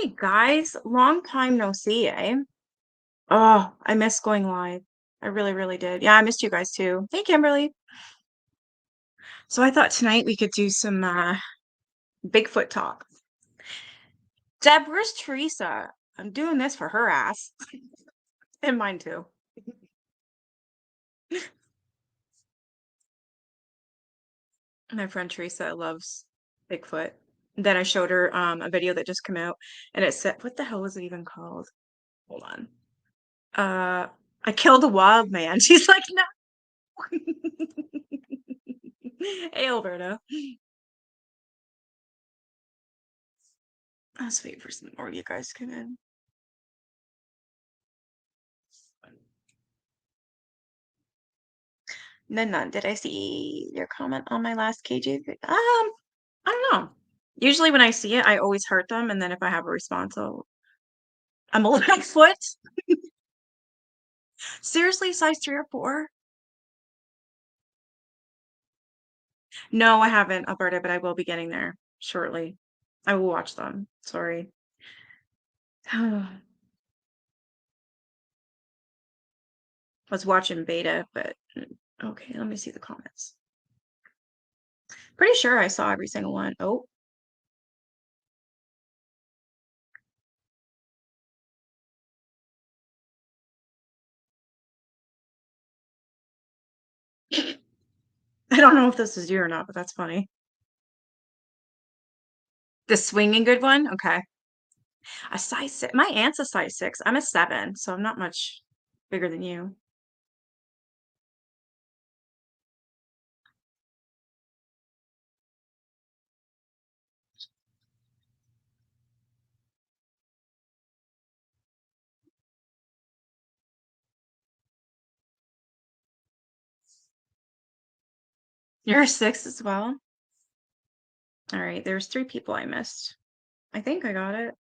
Hey guys, long time no see, eh? Oh, I miss going live. I really, really did. Yeah, I missed you guys too. Hey, Kimberly. So I thought tonight we could do some Bigfoot talk. Deb, where's Teresa? I'm doing this for her ass and mine too. My friend Teresa loves Bigfoot. Then I showed her a video that just came out, and it said, what the hell was it even called? Hold on. Uh, I killed a wild man. She's like, no. Hey, Alberta. Let's wait for some more of you guys to come in. None. Did I see your comment on my last KJ? I don't know. Usually when I see it, I always heart them, and then if I have a response, I'm a little foot. Seriously, size 3 or 4? No, I haven't, Alberta, but I will be getting there shortly. I will watch them. Sorry. Was watching beta, but okay, let me see the comments. Pretty sure I saw every single one. Oh. I don't know if this is you or not, but that's funny. The swinging good one? Okay. A size 6. My aunt's a size 6. I'm a 7, so I'm not much bigger than you. You're a 6 as well? All right, there's 3 people I missed. I think I got it.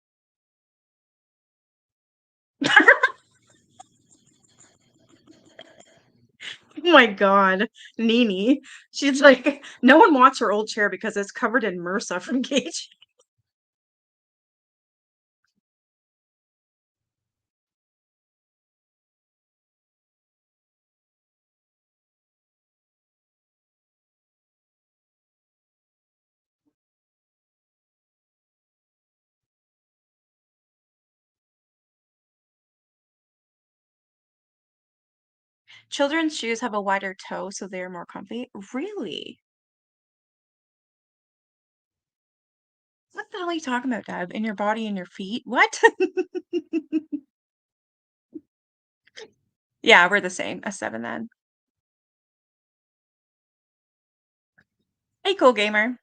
Oh my God, Nini. She's like, no one wants her old chair because it's covered in MRSA from Gage. Children's shoes have a wider toe, so they're more comfy. Really? What the hell are you talking about, Deb? In your body and your feet? What? Yeah, we're the same. A 7 then. Hey, cool gamer.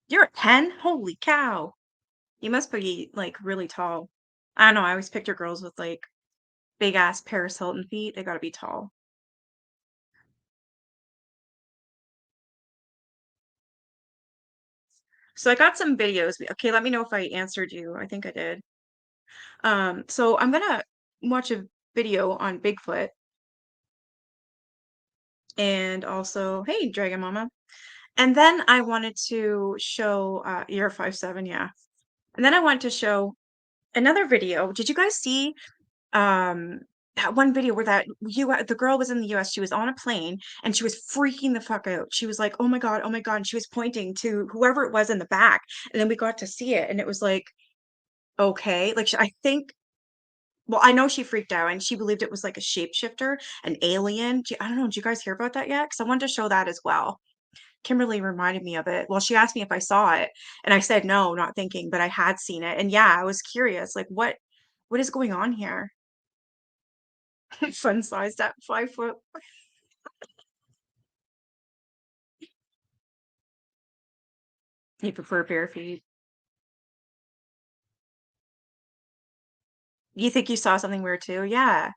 You're a 10? Holy cow. You must be like really tall. I don't know. I always picture girls with like big ass Paris Hilton feet. They gotta be tall. So I got some videos. Okay, let me know if I answered you. I think I did. So I'm gonna watch a video on Bigfoot and also, hey, Dragon Mama. And then I wanted to show you're 5'7", yeah. And then I wanted to show another video. Did you guys see that one video where the girl was in the US, she was on a plane and she was freaking the fuck out. She was like, oh my God, and she was pointing to whoever it was in the back. And then we got to see it and it was like, okay, like I think, well, I know she freaked out and she believed it was like a shapeshifter, an alien. I don't know, did you guys hear about that yet? Because I wanted to show that as well. Kimberly reminded me of it. Well, she asked me if I saw it, and I said no, not thinking, but I had seen it. And yeah, I was curious, like what is going on here? Fun sized at 5 foot. You prefer bare feet. You think you saw something weird too? Yeah.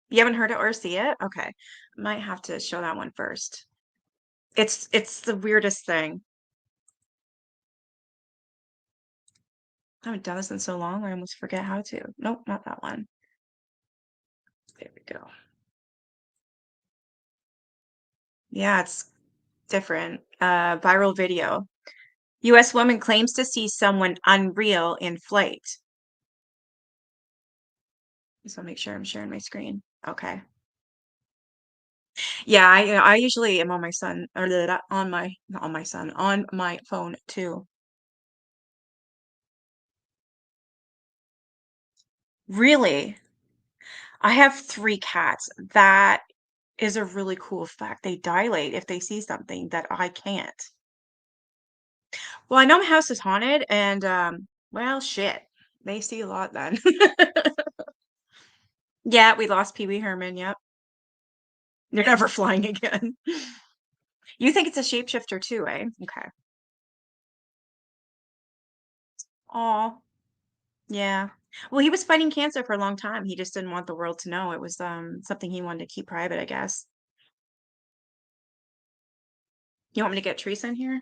You haven't heard it or see it? Okay. Might have to show that one first. It's the weirdest thing. I haven't done this in so long, I almost forget how to. Nope, not that one. There we go. Yeah, it's different. Viral video. US woman claims to see someone unreal in flight. Just wanna make sure I'm sharing my screen. Okay. Yeah, I usually am on my son or on my not on my son, on my phone too. Really? I have 3 cats. That is a really cool fact. They dilate if they see something that I can't. Well, I know my house is haunted and, well, shit. They see a lot then. Yeah, we lost Pee Wee Herman, yep. They're never flying again. You think it's a shapeshifter too, eh? Okay. Aw, yeah. Well, he was fighting cancer for a long time. He just didn't want the world to know. It was, something he wanted to keep private, I guess. You want me to get Teresa in here?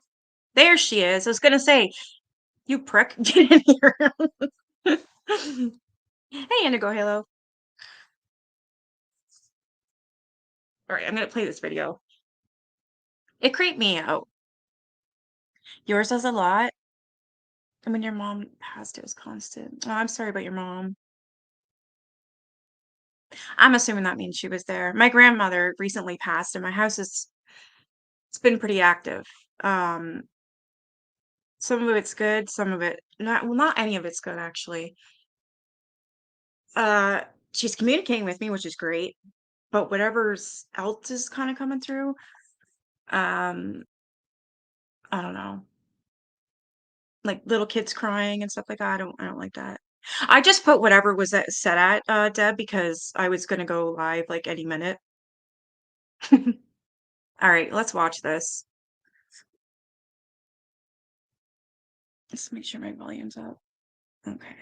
There she is. I was gonna say, "You prick, get in here." Hey, Indigo Halo. Alright, I'm gonna play this video. It creeped me out. Yours does a lot? And when your mom passed, it was constant. Oh, I'm sorry about your mom. I'm assuming that means she was there. My grandmother recently passed, and my house is it's been pretty active. Um, some of it's good, some of it not well, not any of it's good actually. Uh, she's communicating with me, which is great, but whatever's else is kind of coming through, um, I don't know. Like little kids crying and stuff like that. I don't like that. I just put whatever was set at Deb because I was gonna go live like any minute. All right, let's watch this. Let's make sure my volume's up. Okay.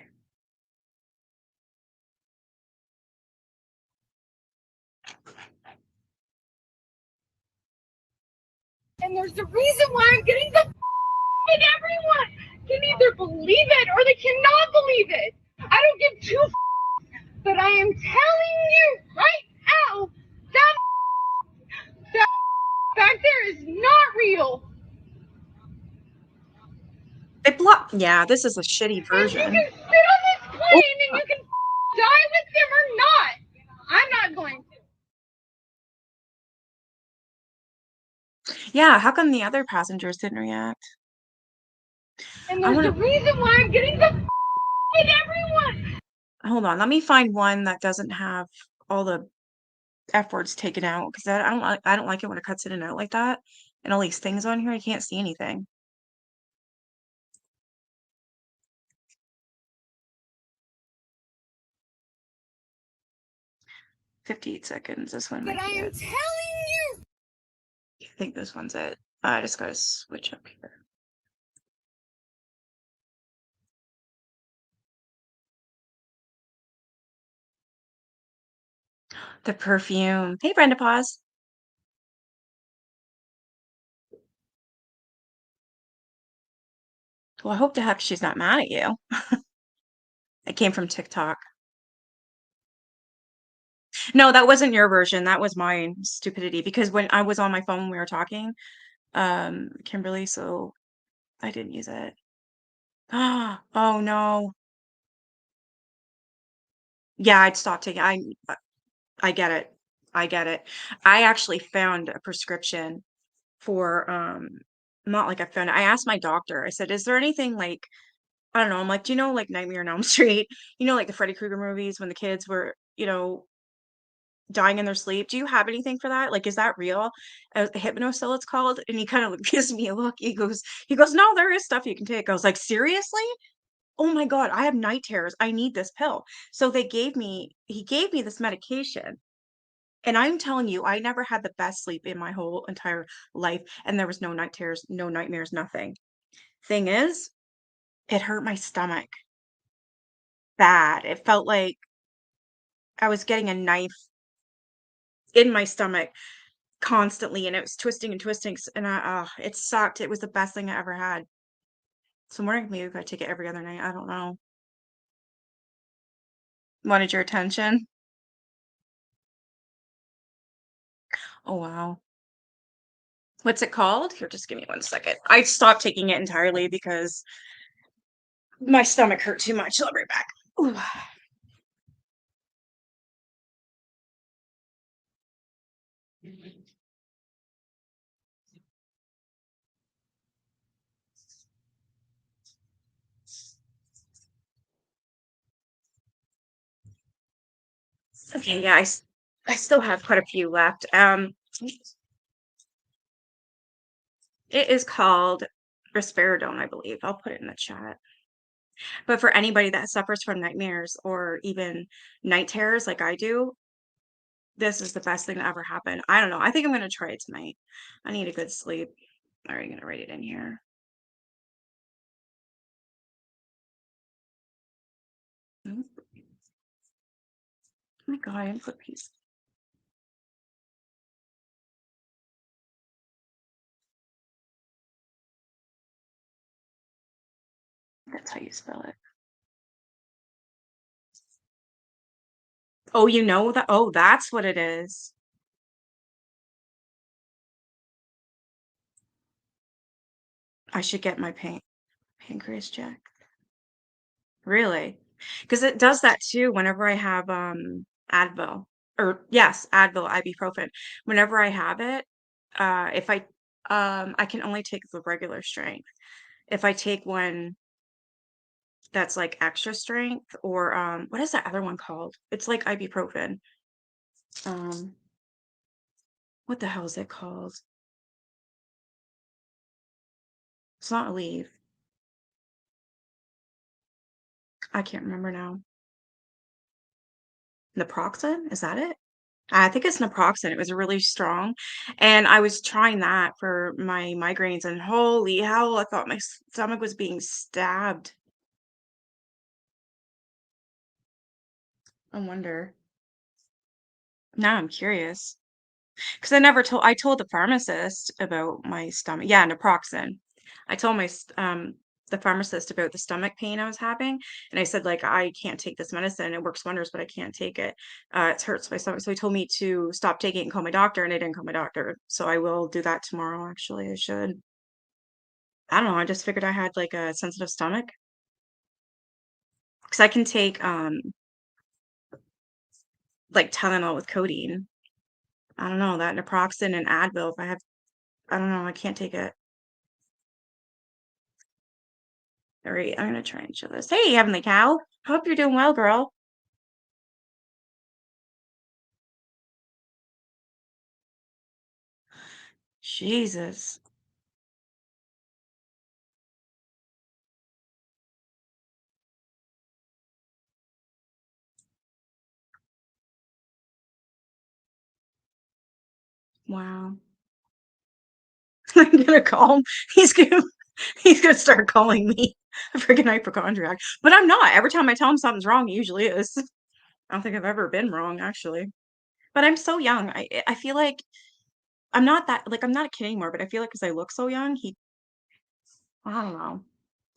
And there's a reason why I'm getting the and everyone can either believe it or they cannot believe it. I don't give two but I am telling you right now that back there is not real. They block. Yeah, this is a shitty And you version. can sit on this Oh, plane and you can die with them or not. I'm not going to. yeah. How come the other passengers didn't react? And I there's want a to reason why I'm getting the and everyone. hold on. Let me find one that doesn't have all the F words taken out because I don't like it when it cuts in and out like that. And all these things on here, I can't see anything. 58 seconds. This one But might I be am it. telling you. I think this one's it. I just gotta switch up here. The perfume. Hey, Brenda Pause. Well, I hope to heck she's not mad at you. It came from TikTok. No, that wasn't your version. That was mine. Stupidity. Because when I was on my phone when we were talking, Kimberly, so I didn't use it. Oh no. Yeah, I'd stop taking I get it. I get it. I actually found a prescription for not like I found it. I asked my doctor. I said, "Is there anything like I don't know." I'm like, "Do you know like Nightmare on Elm Street? You know like the Freddy Krueger movies when the kids were, dying in their sleep. Do you have anything for that? Like, is that real? Hypnosil, it's called." And he kind of gives me a look. He goes, "No, there is stuff you can take." I was like, "Seriously? Oh my God, I have night terrors. I need this pill." So he gave me this medication. And I'm telling you, I never had the best sleep in my whole entire life. And there was no night terrors, no nightmares, nothing. Thing is, it hurt my stomach bad. It felt like I was getting a knife in my stomach constantly, and it was twisting and twisting, and it sucked. It was the best thing I ever had. So I'm wondering maybe if I take it every other night. I don't know. Wanted your attention? Oh wow. What's it called? Here, just give me 1 second. I stopped taking it entirely because my stomach hurt too much. So I'll be right back. Ooh. Okay, yeah, I still have quite a few left. It is called risperidone, I believe. I'll put it in the chat. But for anybody that suffers from nightmares or even night terrors like I do, this is the best thing that ever happened. I don't know. I think I'm gonna try it tonight. I need a good sleep. All right, I'm gonna write it in here. Oh my God, I didn't put peace. That's how you spell it. Oh, you know that? Oh, that's what it is. I should get my pancreas checked. Really? Because it does that too whenever I have Advil. Or yes, Advil, ibuprofen. Whenever I have it, if I can only take the regular strength. If I take one that's like extra strength or what is that other one called? It's like ibuprofen. Um, what the hell is it called? It's not Aleve. I can't remember now. Naproxen? Is that it? I think it's naproxen. It was really strong, and I was trying that for my migraines, and holy hell, I thought my stomach was being stabbed. I wonder. Now I'm curious. 'Cause I told the pharmacist about my stomach yeah, naproxen. I told the pharmacist about the stomach pain I was having, and I said, like, "I can't take this medicine, it works wonders, but I can't take it. It hurts my stomach." So he told me to stop taking it and call my doctor, and I didn't call my doctor. So I will do that tomorrow, actually, I should. I don't know, I just figured I had, like, a sensitive stomach. Because I can take, like, Tylenol with codeine. I don't know, that naproxen and Advil, if I don't know, I can't take it. Alright, I'm gonna try and show this. Hey, Heavenly Cow. Hope you're doing well, girl. Jesus. Wow. I'm gonna call him. He's gonna he's gonna start calling me a freaking hypochondriac. But I'm not. Every time I tell him something's wrong, he usually is. I don't think I've ever been wrong, actually. But I'm so young. I feel like I'm not that like I'm not a kid anymore, but I feel like because I look so young, he I don't know.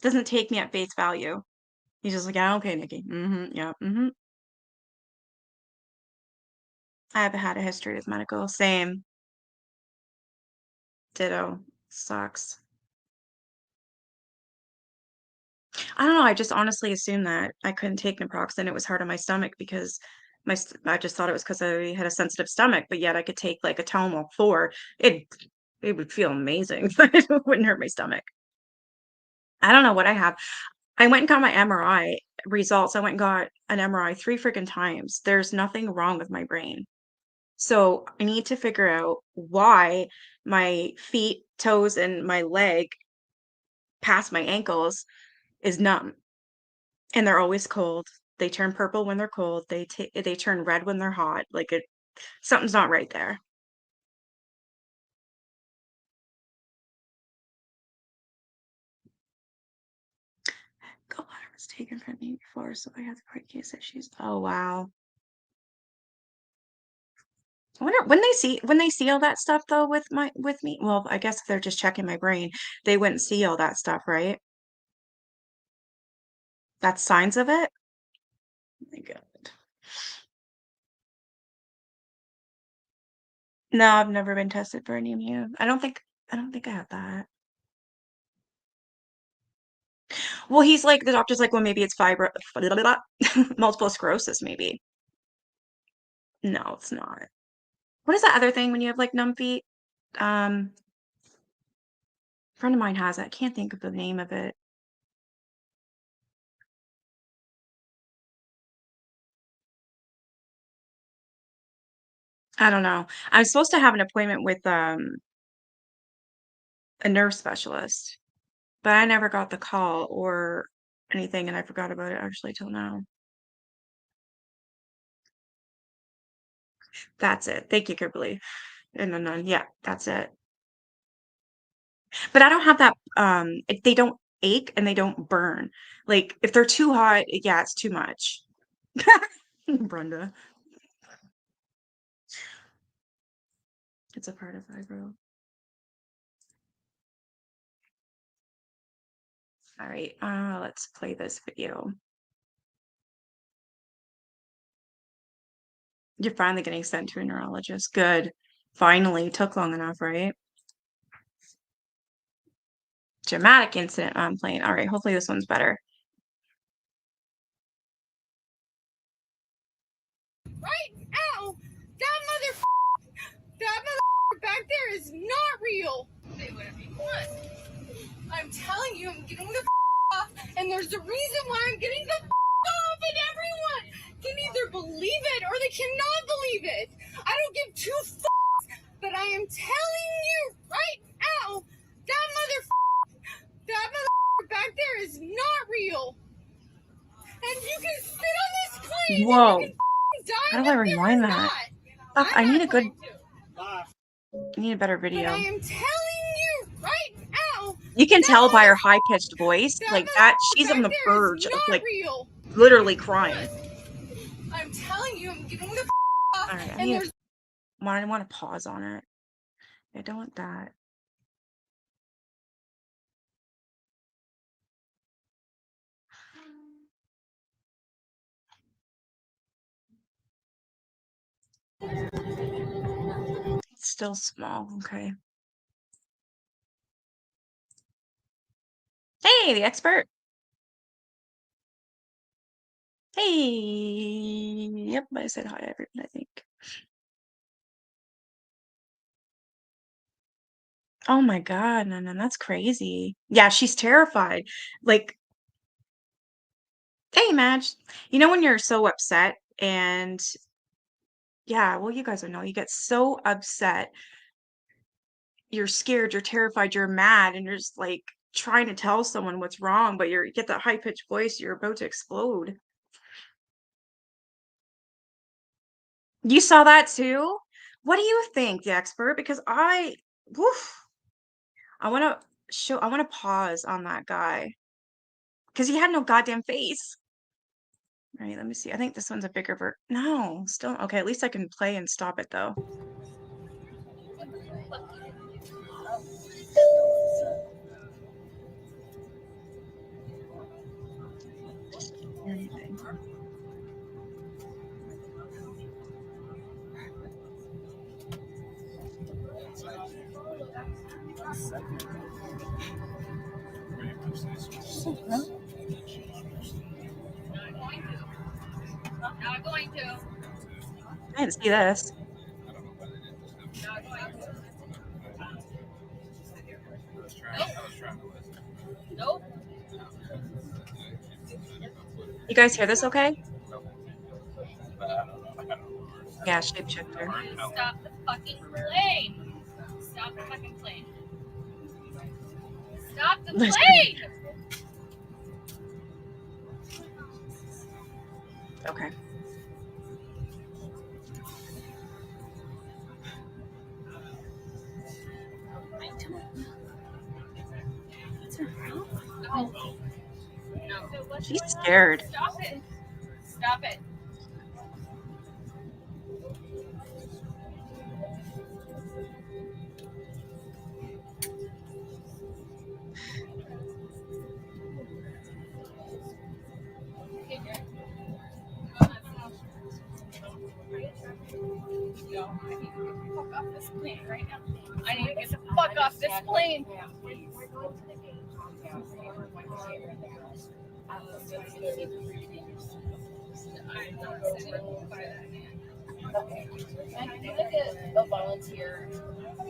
Doesn't take me at face value. He's just like, "Yeah, okay, Nikki. Mm-hmm. Yeah. Mm-hmm. I haven't had a history with medical. Same. Ditto. Sucks. I don't know, I just honestly assumed that I couldn't take naproxen, it was hard on my stomach because I just thought it was because I had a sensitive stomach, but yet I could take, like, a Tylenol 4. It it would feel amazing, but it wouldn't hurt my stomach. I don't know what I have. I went and got my MRI results, I went and got an MRI 3 freaking times. There's nothing wrong with my brain. So, I need to figure out why my feet, toes, and my leg past my ankles is numb. And they're always cold. They turn purple when they're cold. They turn red when they're hot. Like something's not right there. Gallbladder was taken from me before, so I have the court case issues. Oh wow. I wonder when they see all that stuff though with me. Well, I guess if they're just checking my brain, they wouldn't see all that stuff, right? That's signs of it. Oh my God. No, I've never been tested for anemia. I don't think I don't think I have that. Well, he's like, the doctor's like, well, maybe it's multiple sclerosis, maybe. No, it's not. What is that other thing when you have like numb feet? A friend of mine has it. I can't think of the name of it. I don't know. I'm supposed to have an appointment with a nerve specialist, but I never got the call or anything, and I forgot about it actually till now. That's it. Thank you, Kimberly. And then, yeah, that's it. But I don't have that, if they don't ache and they don't burn. Like, if they're too hot, yeah, it's too much. Brenda. It's a part of fibro. All right, let's play this video. You're finally getting sent to a neurologist. Good. Finally. Took long enough, right? Dramatic incident on plane. All right, hopefully this one's better. Right? Ow! That back there is not real. Say whatever you want. I'm telling you, I'm getting the off, and there's a reason why I'm getting the off, and everyone can either believe it or they cannot believe it. I don't give two but I am telling you right now, that back there is not real. And you can sit on this plane Whoa. and you can die How do I rewind that? Fuck, I need a good, I need a better But video. I am telling you right now, You can tell by her high-pitched voice, like that, she's on the verge of like literally crying. I'm telling you, I'm getting the All right, I want to pause on it. I don't want that. It's still small. Okay. Hey, the expert. Hey. Yep, I said hi, everyone, I think. Oh my God, no, that's crazy. Yeah, she's terrified. Like, hey, Madge. You know when you're so upset and yeah, well, you guys will know, you get so upset, you're scared, you're terrified, you're mad, and you're just like trying to tell someone what's wrong, but you get that high-pitched voice, you're about to explode. You saw that too? What do you think, the expert? Because woof, I want to pause on that guy because he had no goddamn face. All right, let me see. I think this one's a bigger No, still okay. At least I can play and stop it though. Anything. Not going to. I didn't see this. Nope. You guys hear this okay? Yeah, Shapeshifter. Stop the fucking plane. Stop the fucking plane. Stop the plane. Okay. No. No. She's scared. Stop it. Stop it. No, I need to get the fuck off this plane right now. I need to get the fuck off this plane. Okay. Can I get a volunteer? Do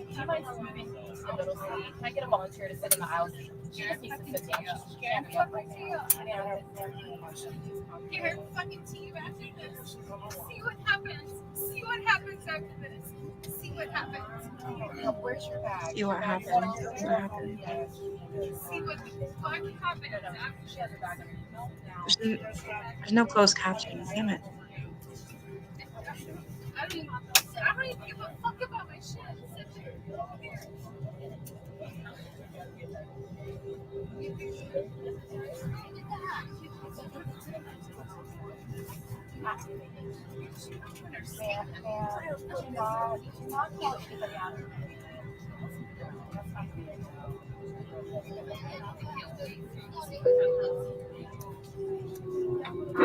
you mind moving the middle seat? Can I get a volunteer to sit in the aisle seat? She just needs to sit down. She can't be up right now. Here, fucking see you after this. See what happens. See what happens after this. See what happens. Where's your bag? See what happens. See what happens. See what the fuck happens after She has her bag. There's no closed captioning. Damn it. I don't even give a fuck about my shit.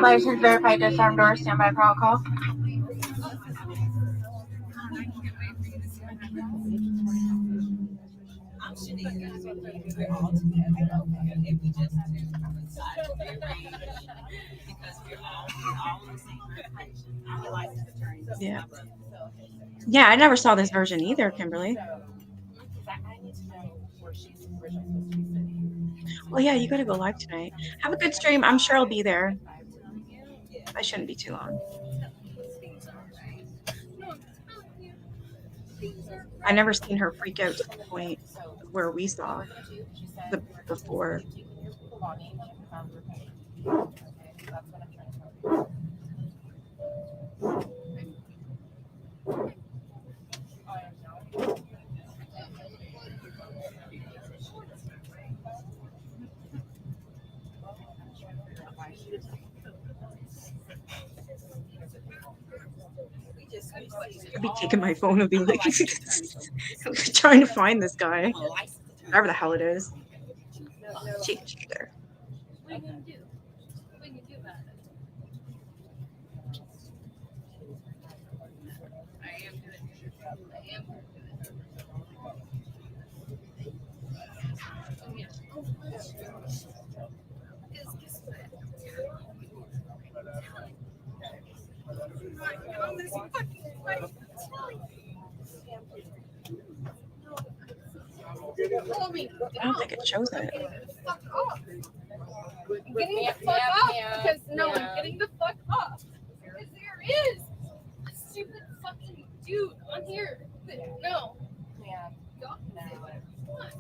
License verified, disarm door, standby protocol. Yeah. Yeah, I never saw this version either, Kimberly. Well, yeah, you gotta go live tonight. Have a good stream. I'm sure I'll be there. I shouldn't be too long. I never seen her freak out to the point where we saw the before. I'd be taking my phone and be like trying to find this guy. Whatever the hell it is. Shapeshifter. What are you gonna do? What are you gonna do about it? I am doing it. I am doing it. Oh yeah. Because guess what? Right, on this fucking fight. Tell me. I don't think it shows it. Fuck off. I'm getting the fuck off because no, I'm getting the fuck off. Because there is a stupid fucking dude on here. No. Yeah. Don't No. What?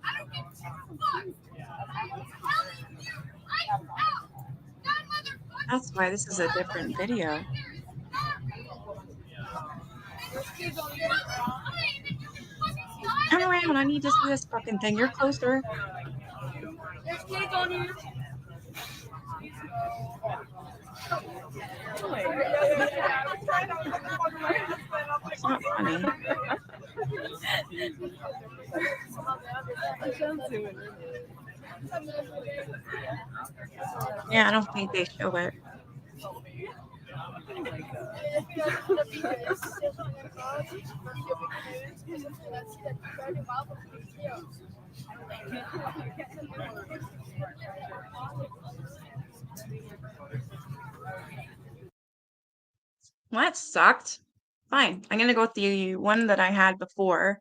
I don't give two fucks. I'm telling you right now. That motherfucker. That's why this is a different video. Turn around. I need to see this fucking thing. You're closer. There's kids on here. It's not funny. Yeah, I don't think they show it. Well, that sucked. Fine. I'm gonna go with the one that I had before,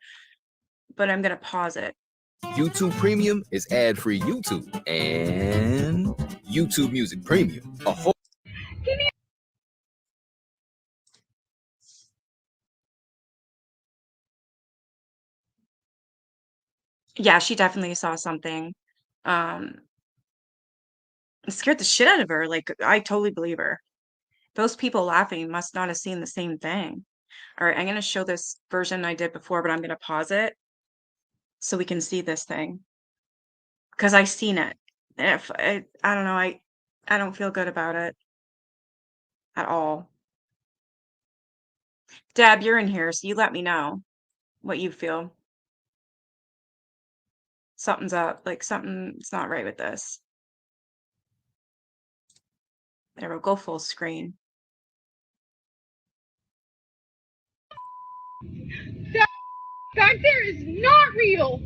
but I'm gonna pause it. YouTube Premium is ad-free YouTube and YouTube Music Premium. A whole Yeah, she definitely saw something. It scared the shit out of her. Like, I totally believe her. Those people laughing must not have seen the same thing. All right, I'm gonna show this version I did before, but I'm gonna pause it so we can see this thing because I seen it. If I don't know, I don't feel good about it at all. Deb, you're in here, so you let me know what you feel. Something's up, like something's not right with this. There we go, full screen. That back there is not real.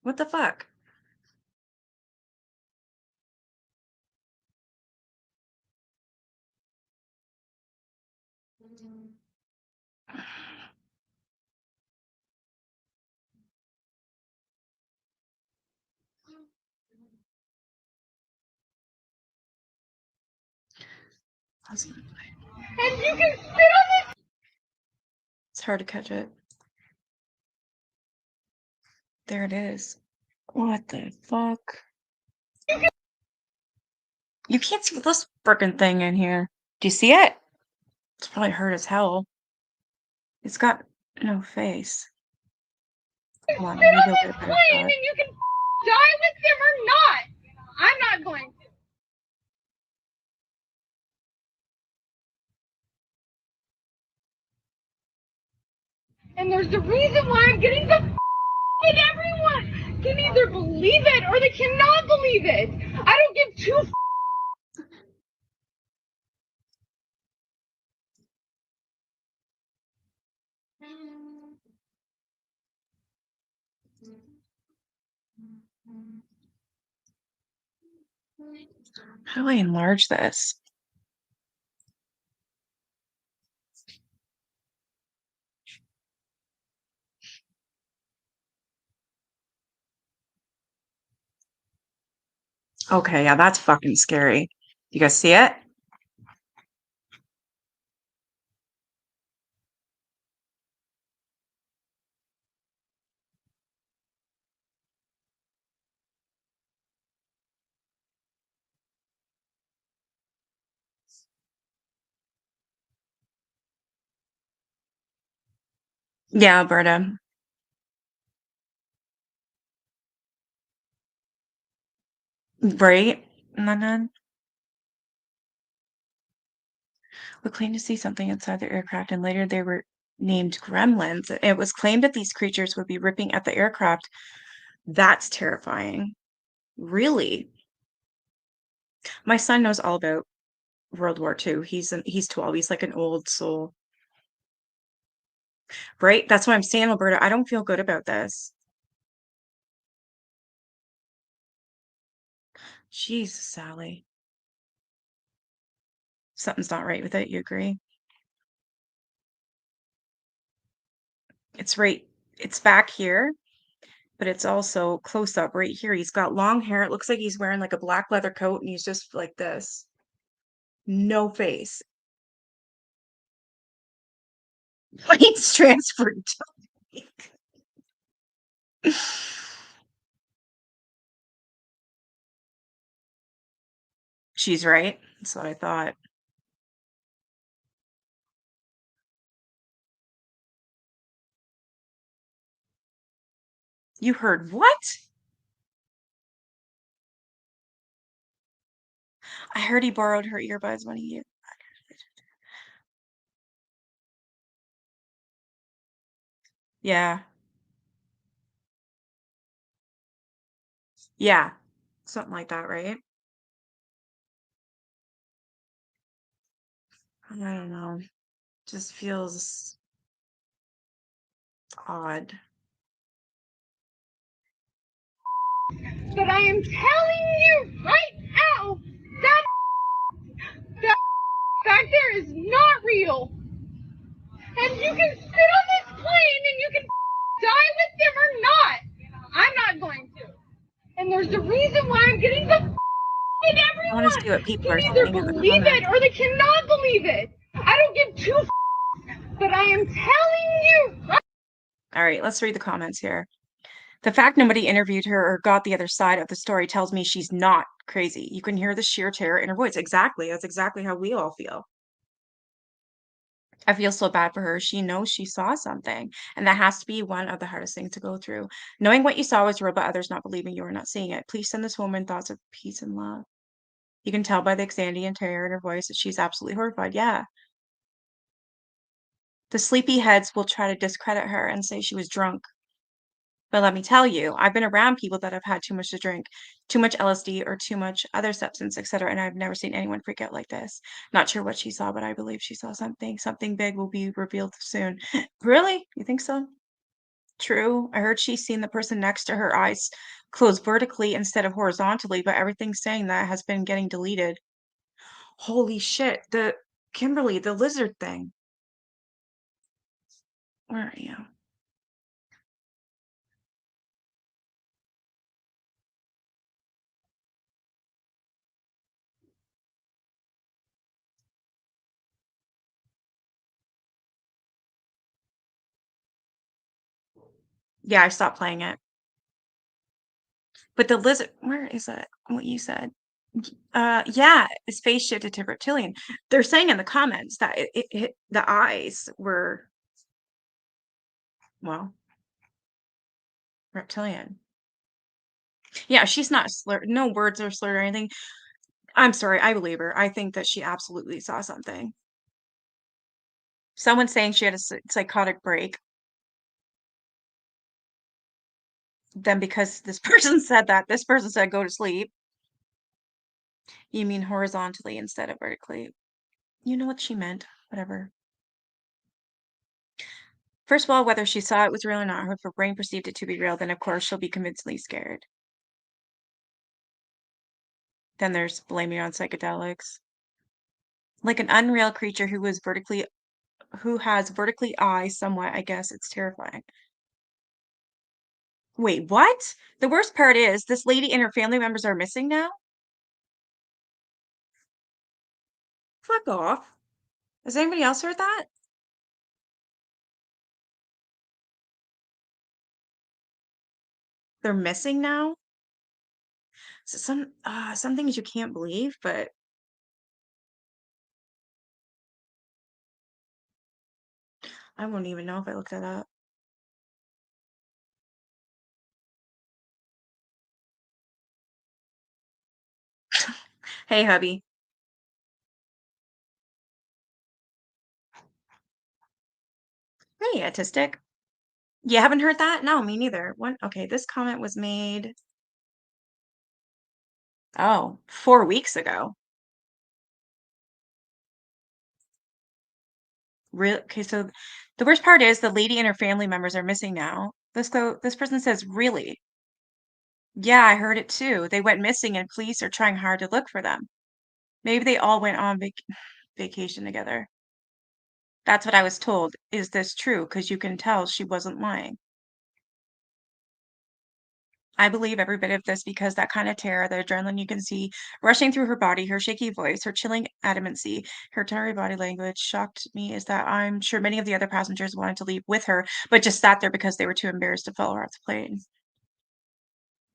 What the fuck? And you can sit on this. It's hard to catch it. There it is. What the fuck? You can't see this frickin' thing in here. Do you see it? It's probably hurt as hell. It's got no face. Hold on, Sit on maybe I'll get this a better plane shot. and you can die with them or not. I'm not going to. And there's a reason why I'm getting the and everyone can either believe it or they cannot believe it. I don't give two How do I enlarge this? Okay, yeah, that's fucking scary. You guys see it? Yeah, Alberta. Right? London. We claimed to see something inside the aircraft, and later they were named gremlins. It was claimed that these creatures would be ripping at the aircraft. That's terrifying. Really? My son knows all about World War II. He's 12. He's like an old soul. Right? That's what I'm saying, Alberta. I don't feel good about this. Jesus, Sally. Something's not right with it. You agree? It's right. It's back here, but it's also close up right here. He's got long hair. It looks like he's wearing like a black leather coat and he's just like this. No face. Planes transferred to She's right. That's what I thought. You heard what? I heard he borrowed her earbuds when he. Yeah. Yeah. Something like that, right? I don't know. Just feels odd. but I am telling you right now that that back there is not real. And you can sit on this plane and you can die with them or not. I'm not going to. And there's a reason why I'm getting the and I want to see what everyone people can are either saying in the believe it comments. or they cannot believe it. I don't give two but I am telling you. All right, let's read the comments here. The fact nobody interviewed her or got the other side of the story tells me she's not crazy. You can hear the sheer terror in her voice. Exactly. That's exactly how we all feel. I feel so bad for her. She knows she saw something, and that has to be one of the hardest things to go through. Knowing what you saw was real, but others not believing you or not seeing it. Please send this woman thoughts of peace and love. You can tell by the anxiety and terror in her voice that she's absolutely horrified. Yeah. The sleepy heads will try to discredit her and say she was drunk. But let me tell you, I've been around people that have had too much to drink, too much LSD or too much other substance, etc., and I've never seen anyone freak out like this. Not sure what she saw, but I believe she saw something. Something big will be revealed soon. Really? You think so? True. I heard she's seen the person next to her eyes close vertically instead of horizontally, but everything saying that has been getting deleted. Holy shit. The Kimberly, the lizard thing. Where are you? Yeah, I stopped playing it. But the lizard, where is it? What you said? Yeah, his face shifted to reptilian. They're saying in the comments that the eyes were, well, reptilian. Yeah, she's not slurred. No words are slurred or anything. I'm sorry, I believe her. I think that she absolutely saw something. Someone's saying she had a psychotic break. Then because this person said that, this person said go to sleep. You mean horizontally instead of vertically. You know what she meant. Whatever. First of all, whether she saw it was real or not, if her brain perceived it to be real, then of course she'll be convincingly scared. Then there's blaming on psychedelics. Like an unreal creature who has vertically eyes somewhat, I guess it's terrifying. Wait, what? The worst part is this lady and her family members are missing now? Fuck off. Has anybody else heard that? They're missing now? So some things you can't believe, but I won't even know if I looked that up. Hey, hubby. Hey, autistic. You haven't heard that? No, me neither. What? Okay, this comment was made, oh, 4 weeks ago. Real Okay, so the worst part is the lady and her family members are missing now. This person says, "Really?" Yeah, I heard it too. They went missing and police are trying hard to look for them. Maybe they all went on vacation together. That's what I was told. Is this true? Because you can tell she wasn't lying. I believe every bit of this because that kind of terror, the adrenaline you can see rushing through her body, her shaky voice, her chilling adamancy, her teary body language shocked me is that I'm sure many of the other passengers wanted to leave with her, but just sat there because they were too embarrassed to follow her off the plane.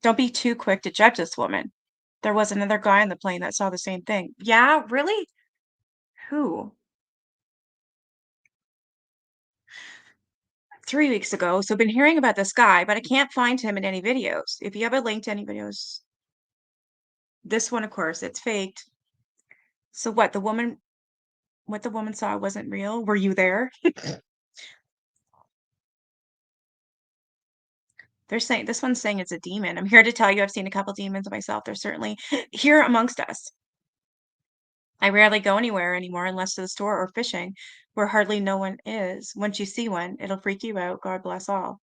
Don't be too quick to judge this woman. There was another guy on the plane that saw the same thing. Yeah, really? Who? 3 weeks ago. So been hearing about this guy, but I can't find him in any videos. If you have a link to any videos, this one, of course, it's faked. So what the woman saw wasn't real? Were you there? They're saying this one's saying it's a demon. I'm here to tell you I've seen a couple demons myself. They're certainly here amongst us. I rarely go anywhere anymore unless to the store or fishing, where hardly no one is. Once you see one, it'll freak you out. God bless all.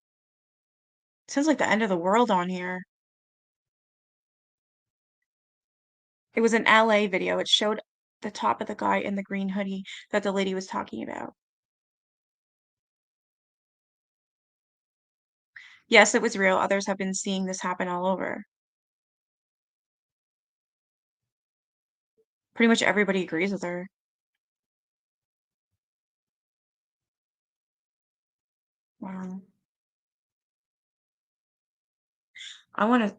Sounds like the end of the world on here. It was an LA video. It showed the top of the guy in the green hoodie that the lady was talking about. Yes, it was real. Others have been seeing this happen all over. Pretty much everybody agrees with her. Wow. I want to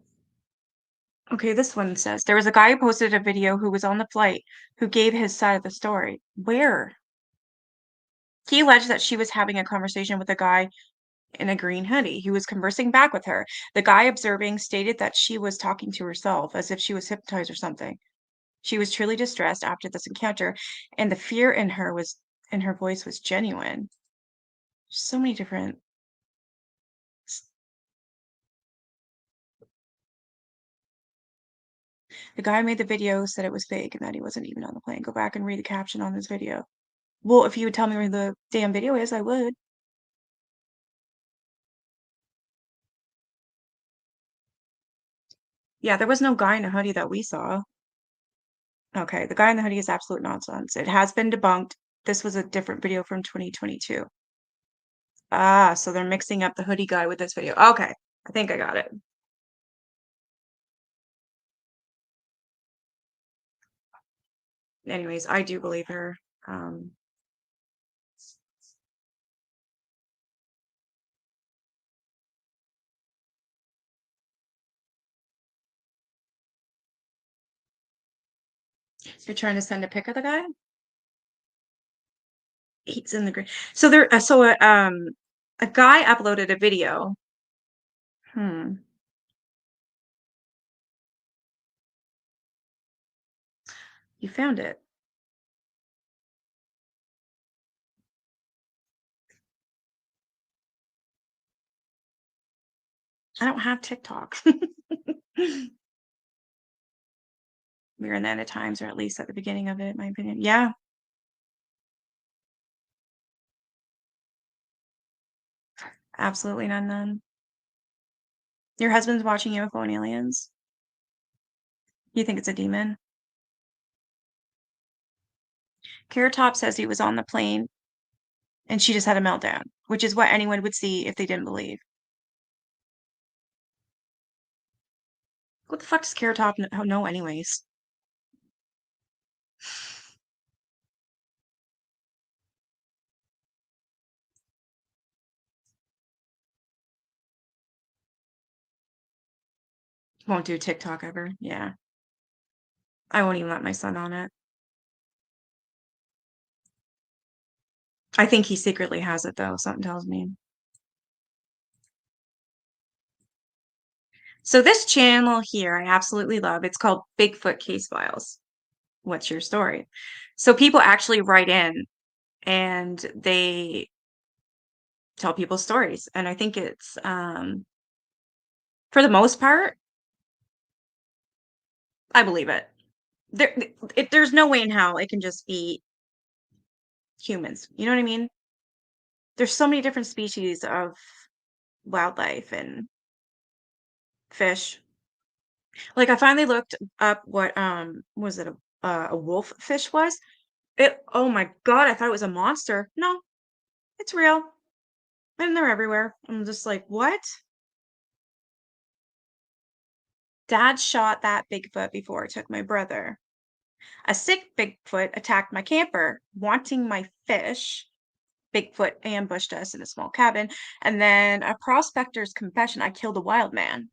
Okay, this one says there was a guy who posted a video who was on the flight who gave his side of the story. Where? He alleged that she was having a conversation with a guy in a green hoodie. He was conversing back with her. The guy observing stated that she was talking to herself as if she was hypnotized or something. She was truly distressed after this encounter, and the fear in her voice was genuine. So many different The guy who made the video said it was fake and that he wasn't even on the plane. Go back and read the caption on this video. Well, if you would tell me where the damn video is, I would. Yeah, there was no guy in a hoodie that we saw. Okay, the guy in the hoodie is absolute nonsense. It has been debunked. This was a different video from 2022. Ah, so they're mixing up the hoodie guy with this video. Okay, I think I got it. Anyways, I do believe her. You're trying to send a pic of the guy? He's in the green. So a guy uploaded a video. You found it. I don't have TikTok. We're in the end of times, or at least at the beginning of it, in my opinion. Yeah. Absolutely none. Your husband's watching UFO and aliens? You think it's a demon? Carrot Top says he was on the plane and she just had a meltdown, which is what anyone would see if they didn't believe. What the fuck does Carrot Top know anyways? Won't do TikTok ever. Yeah. I won't even let my son on it. I think he secretly has it though, something tells me. So this channel here, I absolutely love. It's called Bigfoot Case Files. What's your story? So people actually write in and they tell people stories. And I think it's for the most part, I believe it. There's no way in hell it can just be humans. You know what I mean? There's so many different species of wildlife and fish. Like I finally looked up what was it a wolf fish was? Oh my God, I thought it was a monster. No, it's real. And they're everywhere. I'm just like, what? Dad shot that Bigfoot before it took my brother. A sick Bigfoot attacked my camper, wanting my fish. Bigfoot ambushed us in a small cabin. And then a prospector's confession, I killed a wild man.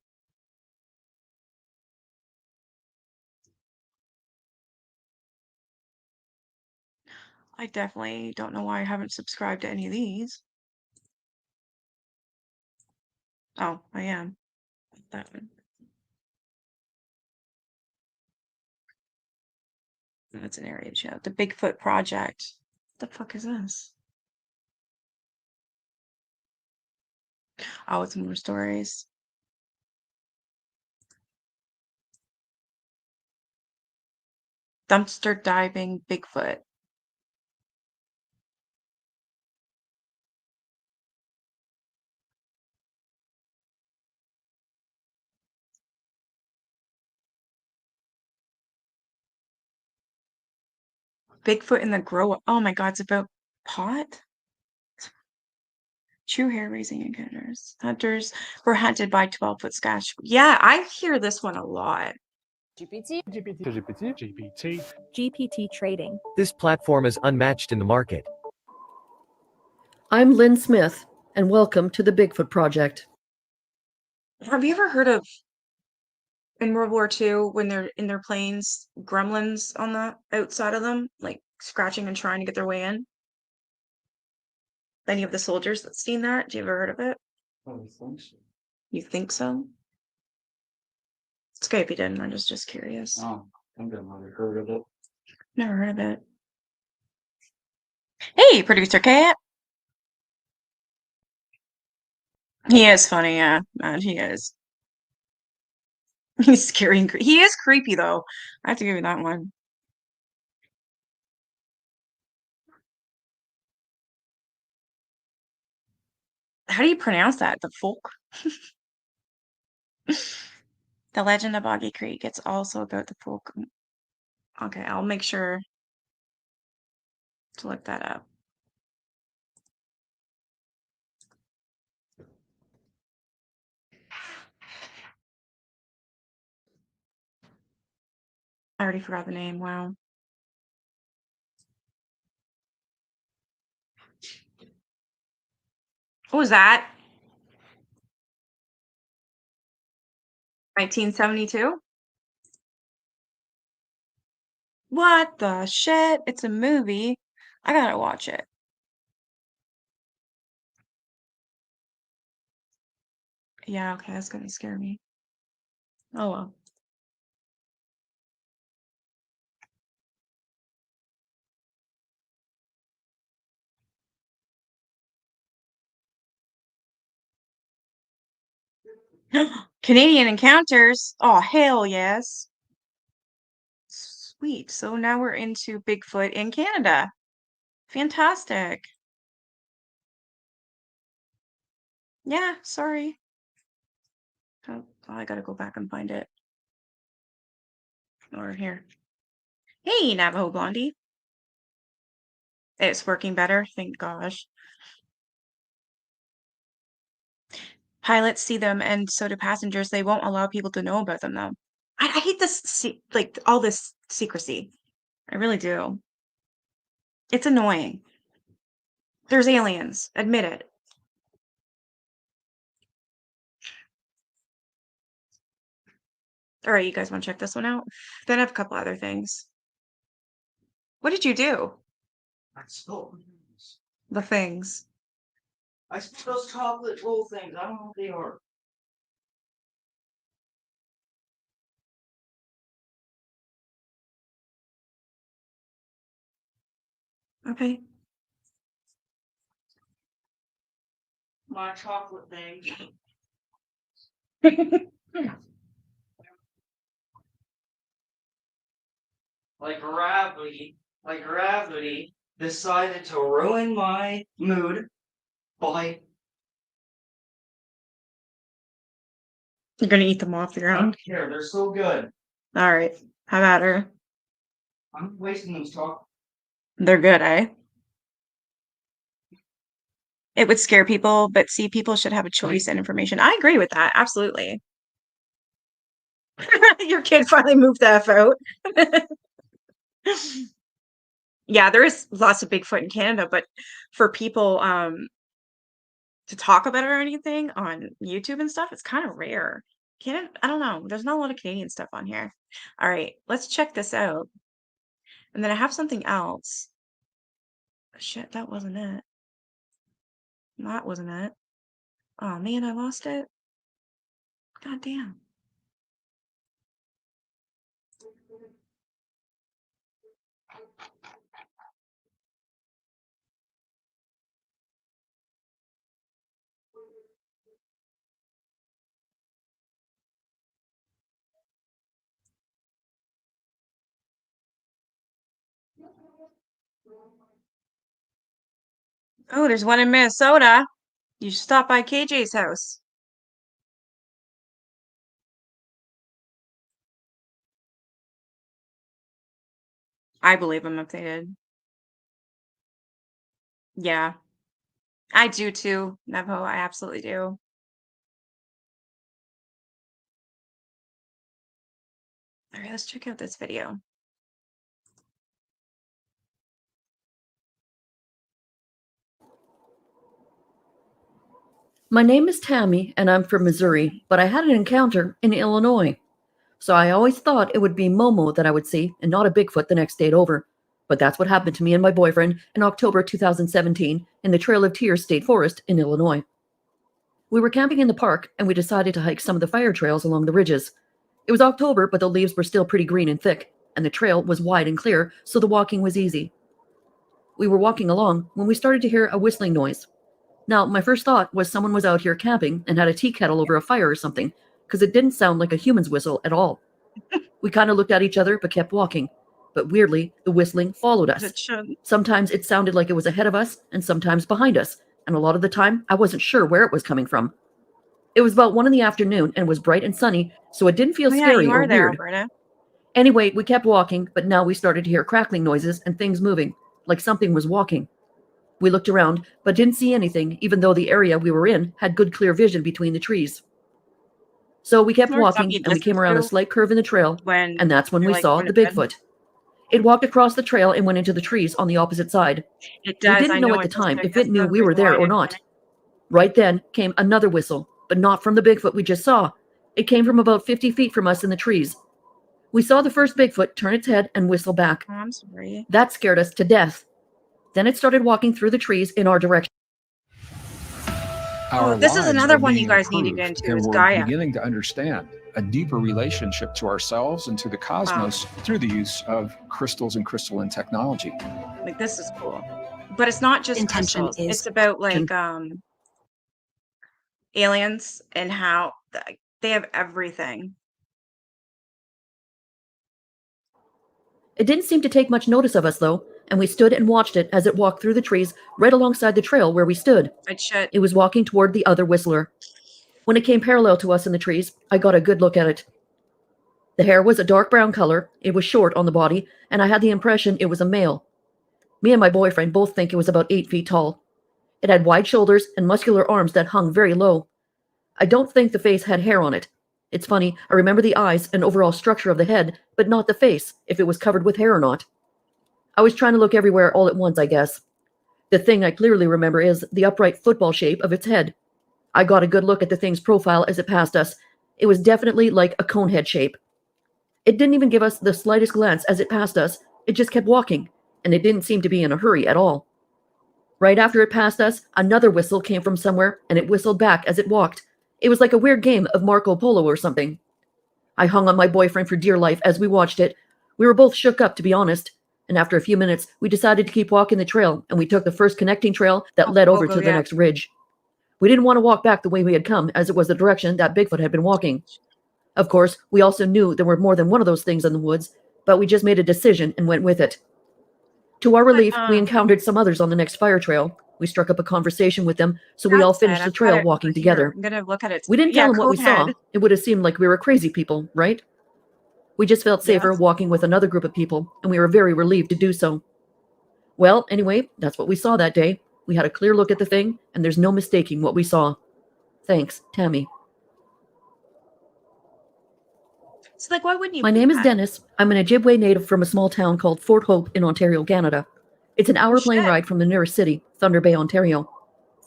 I definitely don't know why I haven't subscribed to any of these. Oh, I am. That one. That's an area show. The Bigfoot Project. What the fuck is this? Oh, it's more stories. Dumpster diving Bigfoot. Bigfoot in the grow up. Oh my God, it's about pot? True hair raising encounters. Hunters were hunted by 12-foot Sasquatch. Yeah, I hear this one a lot. GPT trading. This platform is unmatched in the market. I'm Lynn Smith, and welcome to the Bigfoot Project. Have you ever heard of in World War II when they're in their planes, gremlins on the outside of them, like scratching and trying to get their way in? Any of the soldiers that's seen that? Do you ever heard of it? You think so? It's okay if you didn't. I was just curious. Oh, I think I've never heard of it. Never heard of it. Hey, producer Cat. He is funny, yeah. Man, he is. He's scary and he is creepy though. I have to give you that one. How do you pronounce that? The folk? The Legend of Boggy Creek. It's also about the folk. Okay, I'll make sure to look that up. I already forgot the name. Wow. What was that? 1972? What the shit? It's a movie. I gotta watch it. Yeah, okay, that's gonna scare me. Oh well. Canadian encounters. Oh, hell yes. Sweet. So now we're into Bigfoot in Canada. Fantastic. Yeah, sorry. Oh, I gotta go back and find it. Or here. Hey, Navajo Blondie. It's working better, thank gosh. Pilots see them, and so do passengers. They won't allow people to know about them, though. I hate this, like all this secrecy. I really do. It's annoying. There's aliens. Admit it. All right, you guys want to check this one out? Then I have a couple other things. What did you do? I stole things. The things. I stole those chocolate roll things. I don't know what they are. Okay. My chocolate things. Like gravity decided to ruin my mood by. You're gonna eat them off the I ground. don't care. They're so good. All right. How about her? I'm wasting those chocolate. They're good, eh? It would scare people, but see, people should have a choice and information. I agree with that. Absolutely. Your kid finally moved the F out. Yeah, there is lots of Bigfoot in Canada, but for people to talk about it or anything on YouTube and stuff, it's kind of rare. Canada, I don't know. There's not a lot of Canadian stuff on here. All right, let's check this out. And then I have something else. Shit, that wasn't it. That wasn't it. Oh man, I lost it. God damn. Oh, there's one in Minnesota. You should stop by KJ's house. I believe him if they did. Yeah, I do too, Nevo. I absolutely do. All right, let's check out this video. My name is Tammy, and I'm from Missouri, but I had an encounter in Illinois. So I always thought it would be Momo that I would see, and not a Bigfoot the next date over. But that's what happened to me and my boyfriend in October 2017 in the Trail of Tears State Forest in Illinois. We were camping in the park, and we decided to hike some of the fire trails along the ridges. It was October, but the leaves were still pretty green and thick, and the trail was wide and clear, so the walking was easy. We were walking along when we started to hear a whistling noise. Now, my first thought was someone was out here camping and had a tea kettle over a fire or something, because it didn't sound like a human's whistle at all. We kind of looked at each other but kept walking. But weirdly, the whistling followed As us. it should. Sometimes it sounded like it was ahead of us and sometimes behind us, and a lot of the time I wasn't sure where it was coming from. It was about 1 in the afternoon and was bright and sunny, so it didn't feel Oh yeah, scary you or are there, weird. Alberta. Anyway, we kept walking, but now we started to hear crackling noises and things moving, like something was walking. We looked around, but didn't see anything, even though the area we were in had good clear vision between the trees. So we kept Or something walking, you'd and we listen came around a to slight curve in the trail, when and that's when you're we like saw going the to bed. Bigfoot. It walked across the trail and went into the trees on the opposite side. It We does. didn't I know know at the it does. time I if guess it knew that's we the were reason why there I or didn't not. panic. Right then came another whistle, but not from the Bigfoot we just saw. It came from about 50 feet from us in the trees. We saw the first Bigfoot turn its head and whistle back. Oh, I'm sorry. That scared us to death. Then it started walking through the trees in our direction. Our Oh, this is lives another are one you being guys need to get improved, into and is we're Gaia. beginning to understand a deeper relationship to ourselves and to the Wow. cosmos through the use of crystals and crystalline technology. Like this is cool. But it's not just Intention crystals. is It's about Can- like aliens and how they have everything. It didn't seem to take much notice of us, though, and we stood and watched it as it walked through the trees right alongside the trail where we stood. It should. It was walking toward the other whistler. When it came parallel to us in the trees, I got a good look at it. The hair was a dark brown color, it was short on the body, and I had the impression it was a male. Me and my boyfriend both think it was about 8 feet tall. It had wide shoulders and muscular arms that hung very low. I don't think the face had hair on it. It's funny, I remember the eyes and overall structure of the head, but not the face, if it was covered with hair or not. I was trying to look everywhere all at once, I guess. The thing I clearly remember is the upright football shape of its head. I got a good look at the thing's profile as it passed us. It was definitely like a cone head shape. It didn't even give us the slightest glance as it passed us. It just kept walking, and it didn't seem to be in a hurry at all. Right after it passed us, another whistle came from somewhere, and it whistled back as it walked. It was like a weird game of Marco Polo or something. I hung on my boyfriend for dear life as we watched it. We were both shook up, to be honest, and after a few minutes, we decided to keep walking the trail, and we took the first connecting trail that led over Pogo, to the yeah. next ridge. We didn't want to walk back the way we had come, as it was the direction that Bigfoot had been walking. Of course, we also knew there were more than one of those things in the woods, but we just made a decision and went with it. To our relief, we encountered some others on the next fire trail. We struck up a conversation with them, so we all That's it. finished the I've got trail it walking here. together. I'm gonna look at it. We didn't Yeah, tell them what we saw. Conehead. It would have seemed like we were crazy people, right? We just felt safer Yes. walking with another group of people, and we were very relieved to do so. Well, anyway, that's what we saw that day. We had a clear look at the thing, and there's no mistaking what we saw. Thanks, Tammy. So like, why wouldn't you? My do name is that? Dennis. I'm an Ojibwe native from a small town called Fort Hope in Ontario, Canada. It's an hour plane shit. ride from the nearest city, Thunder Bay, Ontario.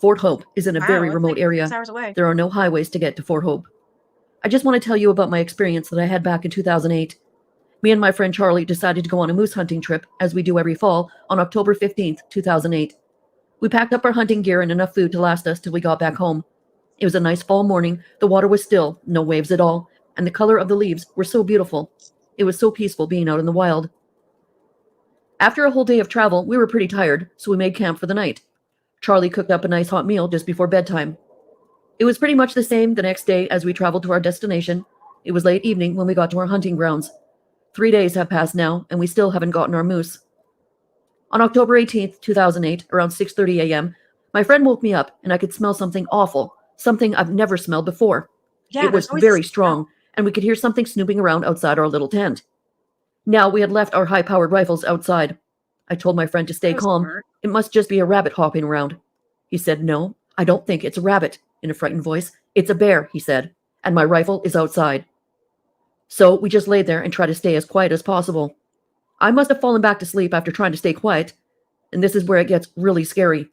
Fort Hope is in a Wow, very that's remote like area. 6 hours away. There are no highways to get to Fort Hope. I just want to tell you about my experience that I had back in 2008. Me and my friend Charlie decided to go on a moose hunting trip, as we do every fall, on October 15th, 2008. We packed up our hunting gear and enough food to last us till we got back home. It was a nice fall morning, the water was still, no waves at all, and the color of the leaves were so beautiful. It was so peaceful being out in the wild. After a whole day of travel, we were pretty tired, so we made camp for the night. Charlie cooked up a nice hot meal just before bedtime. It was pretty much the same the next day as we traveled to our destination. It was late evening when we got to our hunting grounds. 3 days have passed now, and we still haven't gotten our moose. On October 18th, 2008, around 6:30 a.m., my friend woke me up, and I could smell something awful, something I've never smelled before. Yeah, It was there's always very a smell. strong, and we could hear something snooping around outside our little tent. Now we had left our high-powered rifles outside. I told my friend to stay That was calm. smart. It must just be a rabbit hopping around. He said, "No, I don't think it's a rabbit," in a frightened voice. "It's a bear," he said, "and my rifle is outside." So we just laid there and tried to stay as quiet as possible. I must have fallen back to sleep after trying to stay quiet, and this is where it gets really scary.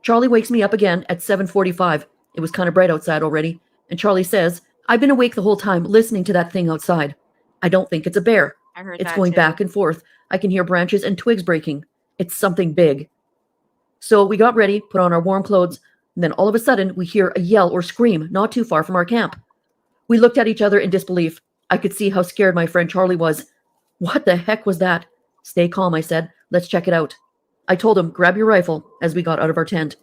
Charlie wakes me up again at 7:45. It was kind of bright outside already, and Charlie says, "I've been awake the whole time listening to that thing outside. I don't think it's a bear. I heard It's that going too. back and forth. I can hear branches and twigs breaking. It's something big." So we got ready, put on our warm clothes, and then all of a sudden we hear a yell or scream not too far from our camp. We looked at each other in disbelief. I could see how scared my friend Charlie was. "What the heck was that?" "Stay calm," I said. "Let's check it out." I told him, "Grab your rifle," as we got out of our tent.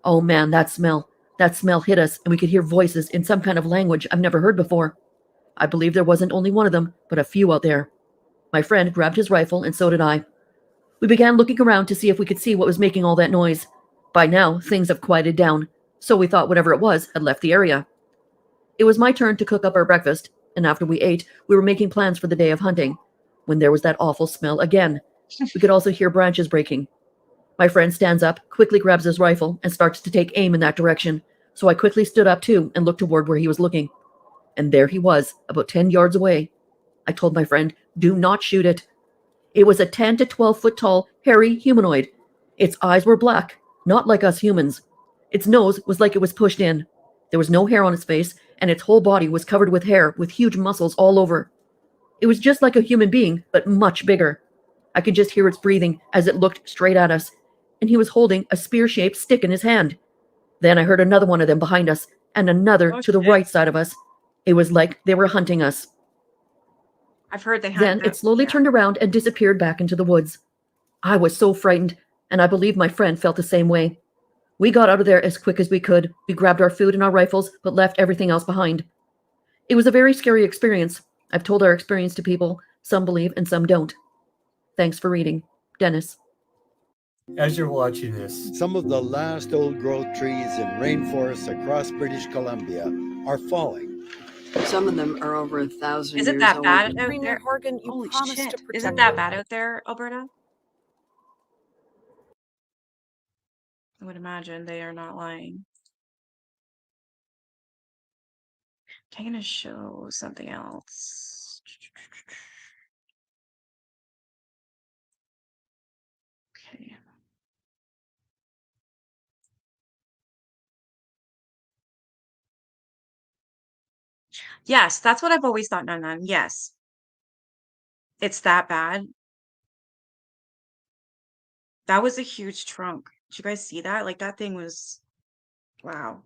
Oh man, that smell. That smell hit us, and we could hear voices in some kind of language I've never heard before. I believe there wasn't only one of them, but a few out there. My friend grabbed his rifle, and so did I. We began looking around to see if we could see what was making all that noise. By now, things have quieted down, so we thought whatever it was had left the area. It was my turn to cook up our breakfast, and after we ate, we were making plans for the day of hunting, when there was that awful smell again. We could also hear branches breaking. My friend stands up, quickly grabs his rifle, and starts to take aim in that direction, so I quickly stood up too and looked toward where he was looking. And there he was, about 10 yards away. I told my friend, do not shoot it. It was a 10 to 12 foot tall, hairy humanoid. Its eyes were black, not like us humans. Its nose was like it was pushed in. There was no hair on its face, and its whole body was covered with hair with huge muscles all over. It was just like a human being, but much bigger. I could just hear its breathing as it looked straight at us, and he was holding a spear-shaped stick in his hand. Then I heard another one of them behind us, and another to the right side of us. It was like they were hunting us. I've heard they Then hunt it slowly turned around and disappeared back into the woods. I was so frightened, and I believe my friend felt the same way. We got out of there as quick as we could. We grabbed our food and our rifles, but left everything else behind. It was a very scary experience. I've told our experience to people. Some believe and some don't. Thanks for reading. Dennis. As you're watching this, some of the last old-growth trees in rainforests across British Columbia are falling. Some of them are over 1,000 years Is old. it that bad out Premier there? Horgan, you Holy promised shit. to protect Is it that them. bad out there, Alberta? I would imagine they are not lying. Okay, I'm going to show something else. Okay. Yes, that's what I've always thought, Nun. Yes. It's that bad. That was a huge trunk. Did you guys see that? Like, that thing was, wow.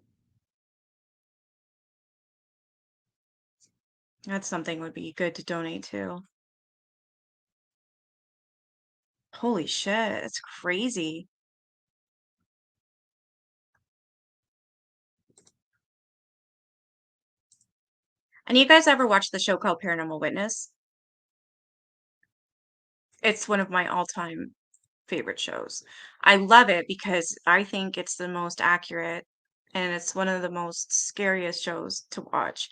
That's something would be good to donate to. Holy shit, it's crazy. And you guys ever watch the show called Paranormal Witness? It's one of my all-time favorite shows. I love it because I think it's the most accurate and it's one of the most scariest shows to watch.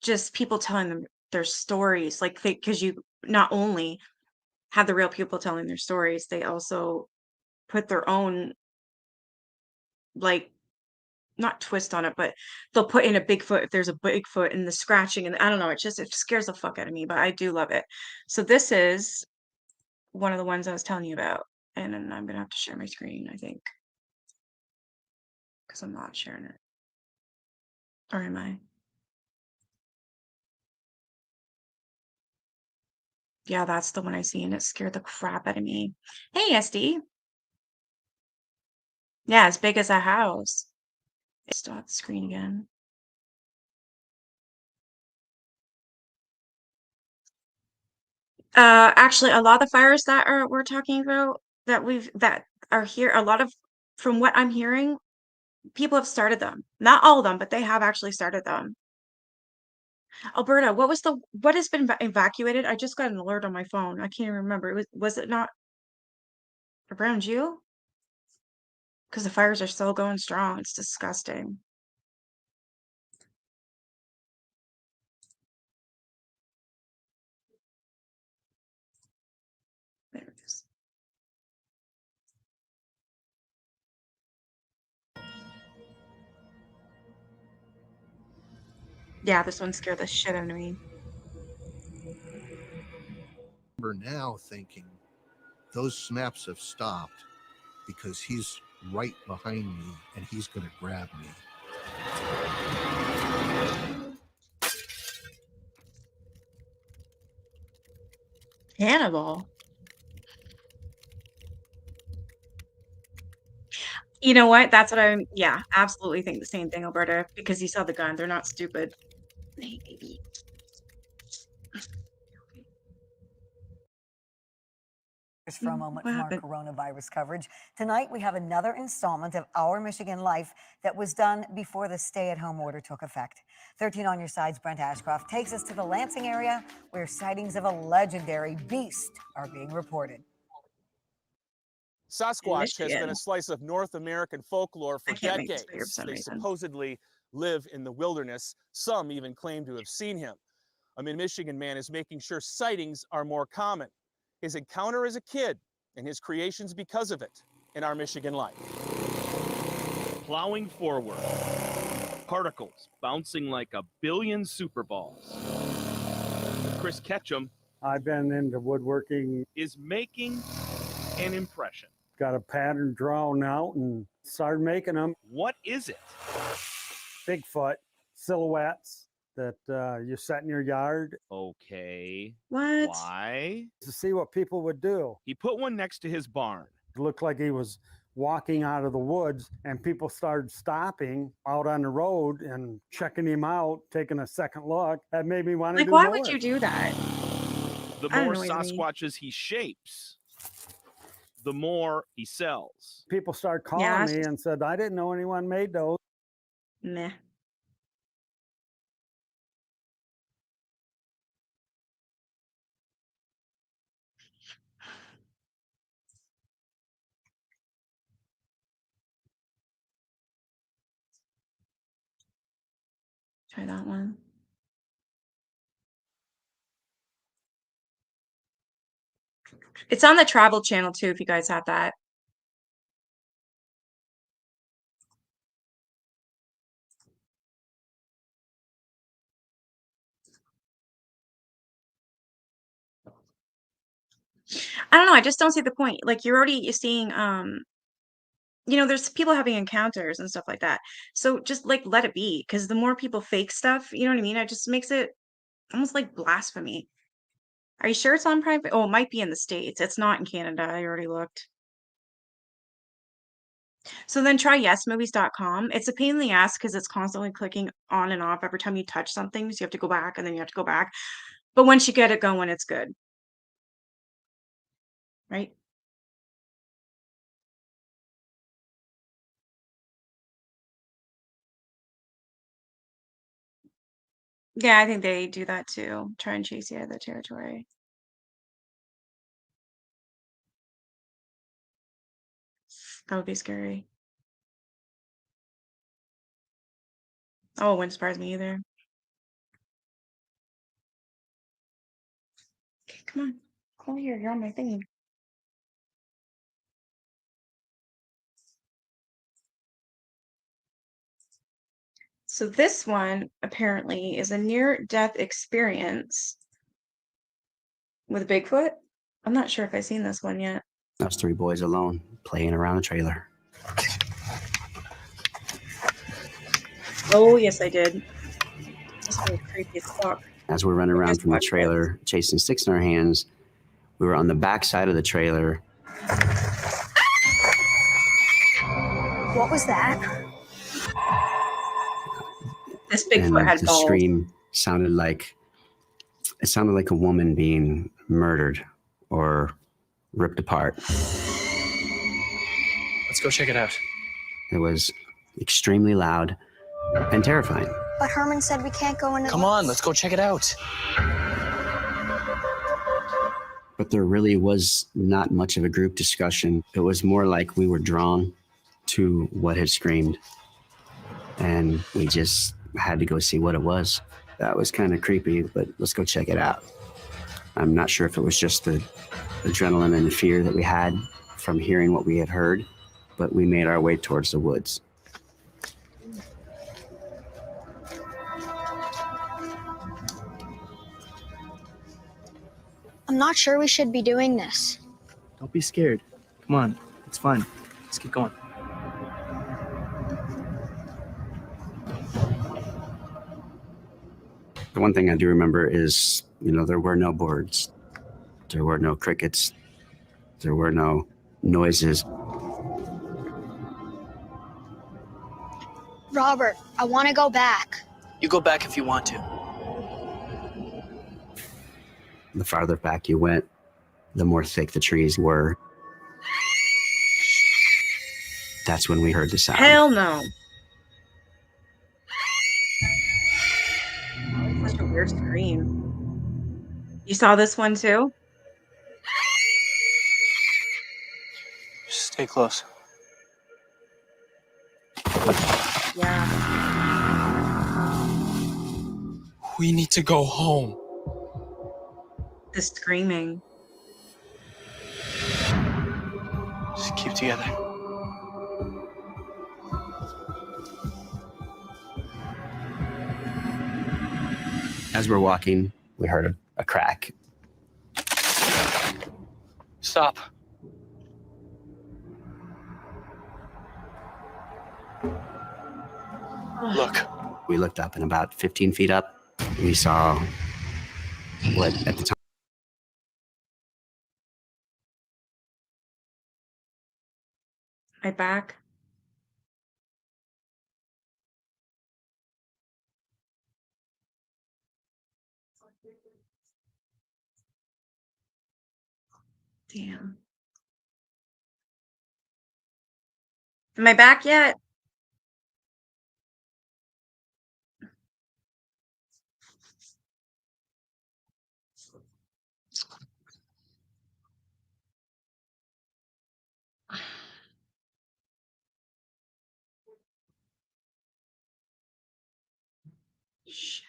Just people telling them their stories, like because you not only have the real people telling their stories, they also put their own like not twist on it, but they'll put in a Bigfoot if there's a Bigfoot and the scratching and I don't know, it scares the fuck out of me, but I do love it. So this is one of the ones I was telling you about. And then I'm gonna have to share my screen, I think. Because I'm not sharing it. Or am I? Yeah, that's the one I see, and it scared the crap out of me. Hey, SD. Yeah, as big as a house. Stop the screen again. Actually, a lot of the fires that we're talking about that are here, a lot of from what I'm hearing, people have started them. Not all of them, but they have actually started them. Alberta, what has been evacuated? I just got an alert on my phone. I can't even remember. Was it not around you? Because the fires are still going strong. It's disgusting. There it is. Yeah, this one scared the shit out of me. We're now thinking those snaps have stopped because he's right behind me and he's going to grab me. Hannibal. You know what? That's what yeah, absolutely think the same thing, Alberta, because you saw the gun. They're not stupid. Hey, baby. For a moment What from our happened? coronavirus coverage. Tonight, we have another installment of Our Michigan Life that was done before the stay-at-home order took effect. 13 on your side's Brent Ashcroft takes us to the Lansing area where sightings of a legendary beast are being reported. Sasquatch has been Michigan. a slice of North American folklore for I can't make this bigger for decades. some They reason. supposedly live in the wilderness. Some even claim to have seen him. A mid-Michigan man is making sure sightings are more common. His encounter as a kid and his creations because of it in Our Michigan Life. Plowing forward. Particles bouncing like a billion super balls. Chris Ketchum, I've been into woodworking, is making an impression. got a pattern drawn out and started making them. What is it? Bigfoot silhouettes that you set in your yard. Okay. What? Why? To see what people would do. He put one next to his barn. It looked like he was walking out of the woods, and people started stopping out on the road and checking him out, taking a second look. That made me want to Like, do why more. would you do that? The I don't more know what you mean. Sasquatches he shapes, the more he sells. People started calling Yeah, that's me just and said, I didn't know anyone made those. meh. Try that one. It's on the Travel Channel too, if you guys have that. I don't know, I just don't see the point. Like, you're already seeing, there's people having encounters and stuff like that. So just, like, let it be, because the more people fake stuff, you know what I mean? It just makes it almost like blasphemy. Are you sure it's on Prime? Oh, it might be in the States. It's not in Canada. I already looked. So then try yesmovies.com. It's a pain in the ass because it's constantly clicking on and off every time you touch something. So you have to go back and then you have to go back. But once you get it going, it's good. Right? Yeah, I think they do that too. Try and chase you out of the territory. That would be scary. Oh, it wouldn't surprise me either. Okay, come on. Come over here. You're on my thingy. So this one apparently is a near-death experience with Bigfoot. I'm not sure if I've seen this one yet. Us three boys alone, playing around a trailer. Oh, yes, I did. This was creepy as fuck. As we're running around from the trailer, chasing sticks in our hands, we were on the back side of the trailer. What was that? This Bigfoot And had the balls. scream sounded like a woman being murdered or ripped apart. Let's go check it out. It was extremely loud and terrifying. But Herman said we can't go into. Come on, let's go check it out. But there really was not much of a group discussion. It was more like we were drawn to what had screamed, and we just had to go see what it was. That was kind of creepy, but let's go check it out. I'm not sure if it was just the adrenaline and the fear that we had from hearing what we had heard, but we made our way towards the woods. I'm not sure we should be doing this. Don't be scared. Come on, it's fun. Let's keep going. The one thing I do remember is, there were no birds. There were no crickets. There were no noises. Robert, I want to go back. You go back if you want to. The farther back you went, the more thick the trees were. That's when we heard the sound. Hell no. Such a weird scream. You saw this one too? Stay close. Yeah. We need to go home. The screaming. Just keep together. As we're walking, we heard a crack. Stop. Look. We looked up, and about 15 feet up, we saw what at the time. My back. Damn. Am I back yet? Shit.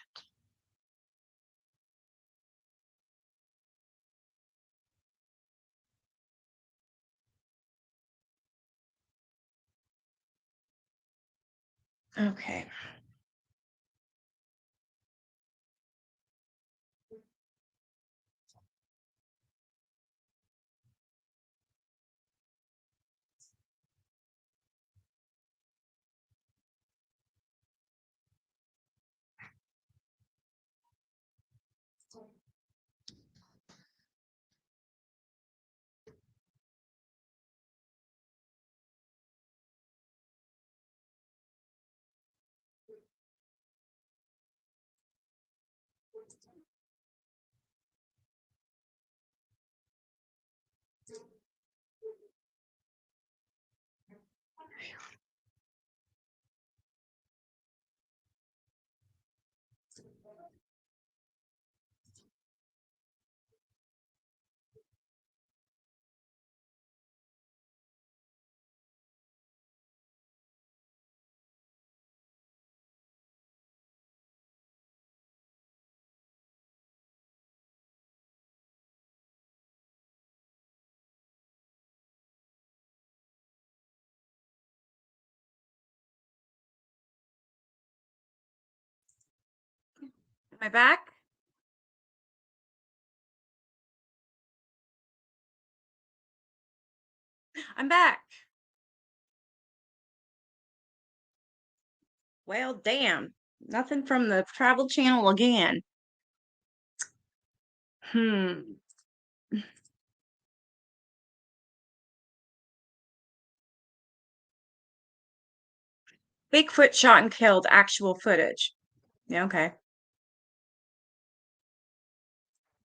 Okay. Am I back? I'm back. Well, damn. Nothing from the Travel Channel again. Hmm. Bigfoot shot and killed, actual footage. Yeah, okay.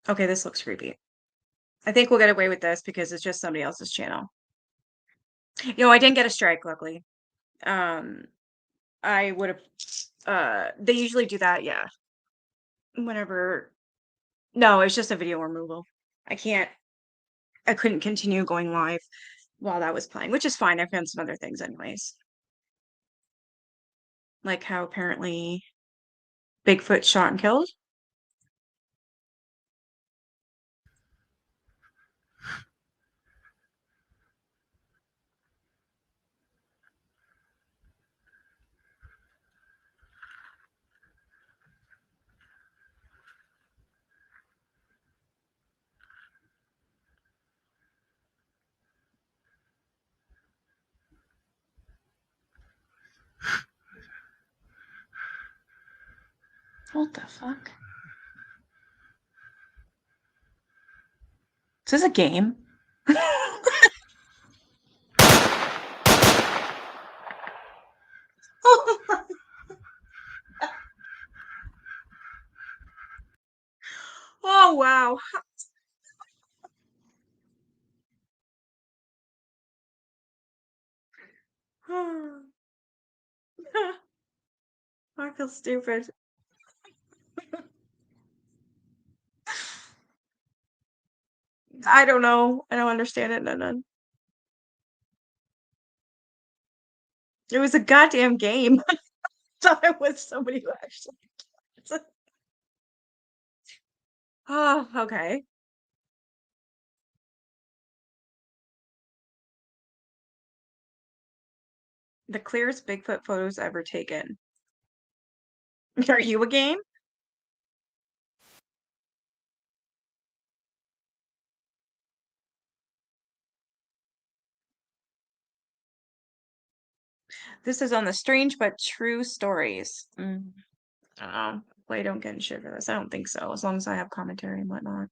Okay, this looks creepy. I think we'll get away with this because it's just somebody else's channel. I didn't get a strike, luckily. I would have they usually do that, yeah. Whenever No, it's just a video removal. I couldn't continue going live while that was playing, which is fine. I found some other things anyways. Like how apparently Bigfoot shot and killed. What the fuck? Is this a game? Oh wow. I feel stupid. I don't know. I don't understand it. None. It was a goddamn game. I thought it was somebody who actually. Oh, okay. The clearest Bigfoot photos ever taken. Are you a game? This is on the strange but true stories. I don't know. Play don't get in shit for this. I don't think so. As long as I have commentary and whatnot.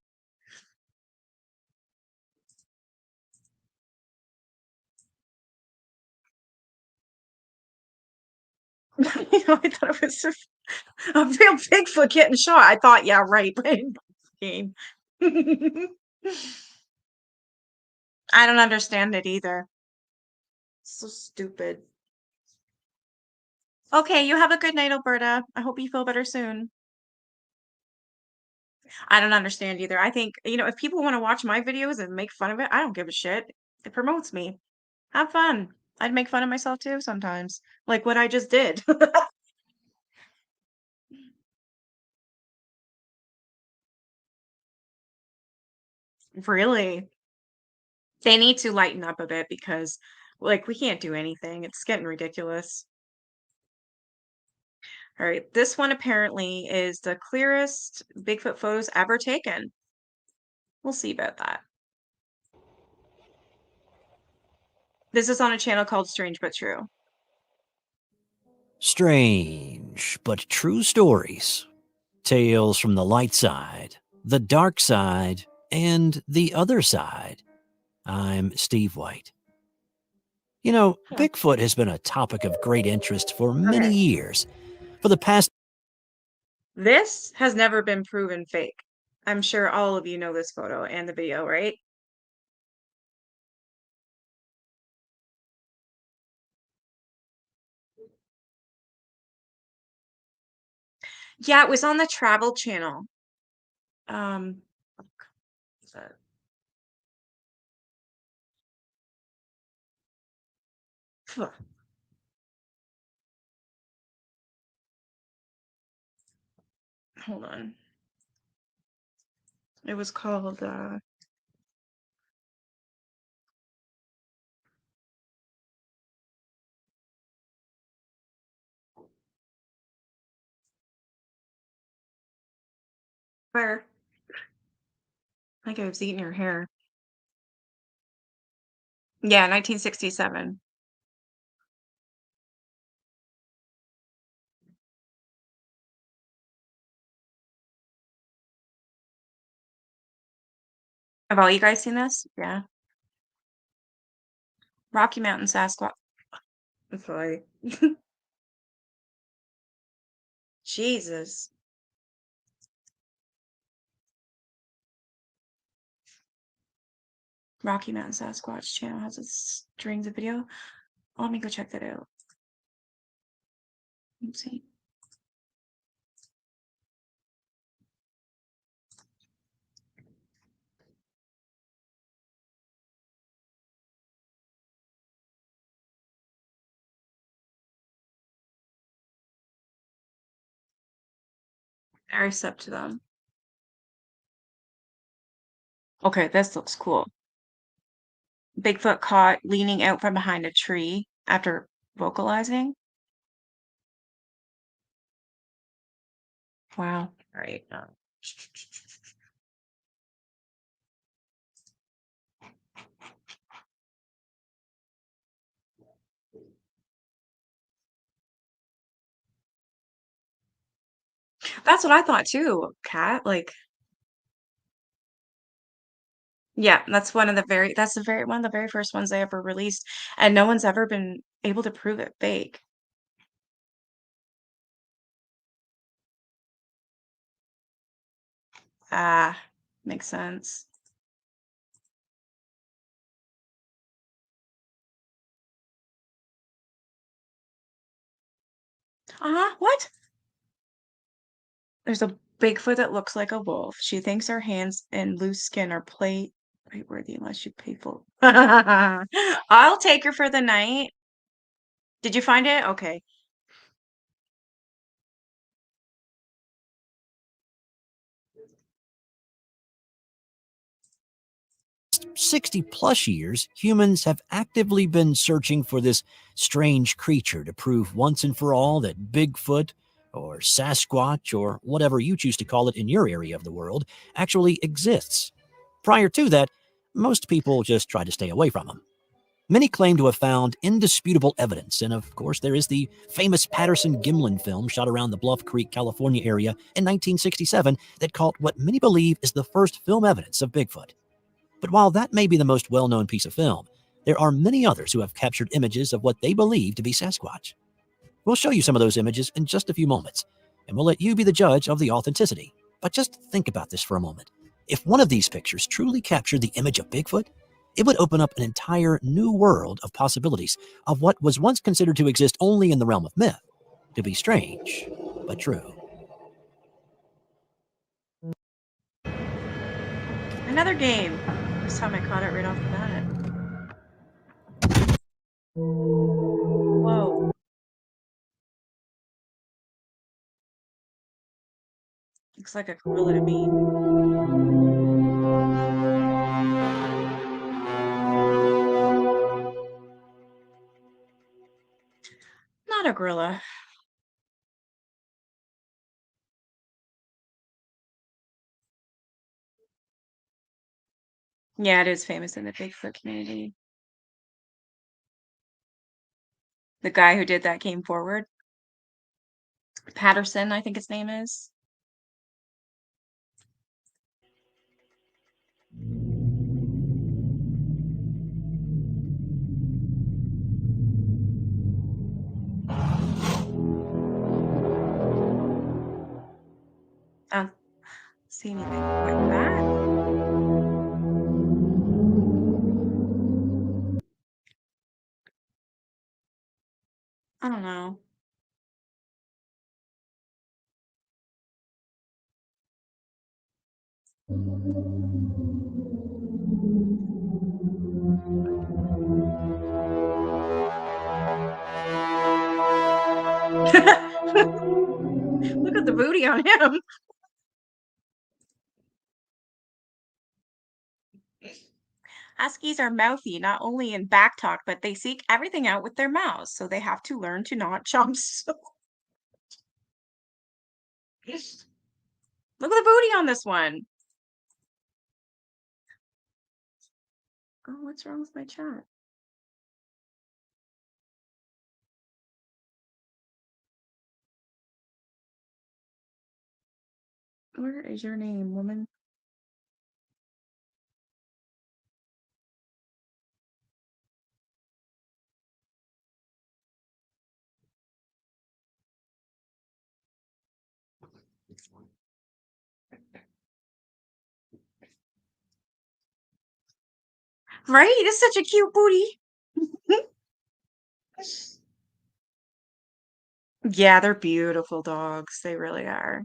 I thought it was a real Bigfoot getting shot. I thought, yeah, right, playing game. I don't understand it either. So stupid. Okay, you have a good night, Alberta. I hope you feel better soon. I don't understand either. I think, if people want to watch my videos and make fun of it, I don't give a shit. It promotes me. Have fun. I'd make fun of myself too sometimes, like what I just did. Really. They need to lighten up a bit because, like, we can't do anything. It's getting ridiculous. All right, this one apparently is the clearest Bigfoot photos ever taken. We'll see about that. This is on a channel called Strange But True. Strange but true stories. Tales from the light side, the dark side, and the other side. I'm Steve White. You know, Bigfoot has been a topic of great interest for many Okay. years. For the past This has never been proven fake. I'm sure all of you know this photo and the video, right? Yeah, it was on the Travel Channel. Um, what's that? Phew. Hold on. It was called, Where? I think I was eating your hair. Yeah, 1967. Have all you guys seen this? Yeah. Rocky Mountain Sasquatch. Sorry. Jesus. Rocky Mountain Sasquatch channel has a strings of video. Let me go check that out. Let's see. Very sub to them. Okay, this looks cool. Bigfoot caught leaning out from behind a tree after vocalizing. Wow. All right. That's what I thought too, Kat. Like, yeah, that's one of the very first ones they ever released, and no one's ever been able to prove it fake. Ah, makes sense. What? There's a Bigfoot that looks like a wolf. She thinks her hands and loose skin are plate worthy unless you pay full. I'll take her for the night. Did you find it? Okay. 60 plus years, humans have actively been searching for this strange creature to prove once and for all that Bigfoot or Sasquatch or whatever you choose to call it in your area of the world actually exists. Prior to that, most people just try to stay away from them. Many claim to have found indisputable evidence, and of course, there is the famous Patterson-Gimlin film shot around the Bluff Creek, California area in 1967 that caught what many believe is the first film evidence of Bigfoot. But while that may be the most well-known piece of film, there are many others who have captured images of what they believe to be Sasquatch. We'll show you some of those images in just a few moments, and we'll let you be the judge of the authenticity. But just think about this for a moment. If one of these pictures truly captured the image of Bigfoot, it would open up an entire new world of possibilities of what was once considered to exist only in the realm of myth, to be strange, but true. Another game. This time I caught it right off the bat. Whoa. Looks like a gorilla to me. Not a gorilla. Yeah, it is famous in the Bigfoot community. The guy who did that came forward. Patterson, I think his name is. I don't see anything like that. I don't know. Look at the booty on him. Huskies are mouthy, not only in back talk, but they seek everything out with their mouths, so they have to learn to not chomp so. Look at the booty on this one. Oh, what's wrong with my chat? Where is your name, woman? Right? It's such a cute booty. Yeah, they're beautiful dogs. They really are.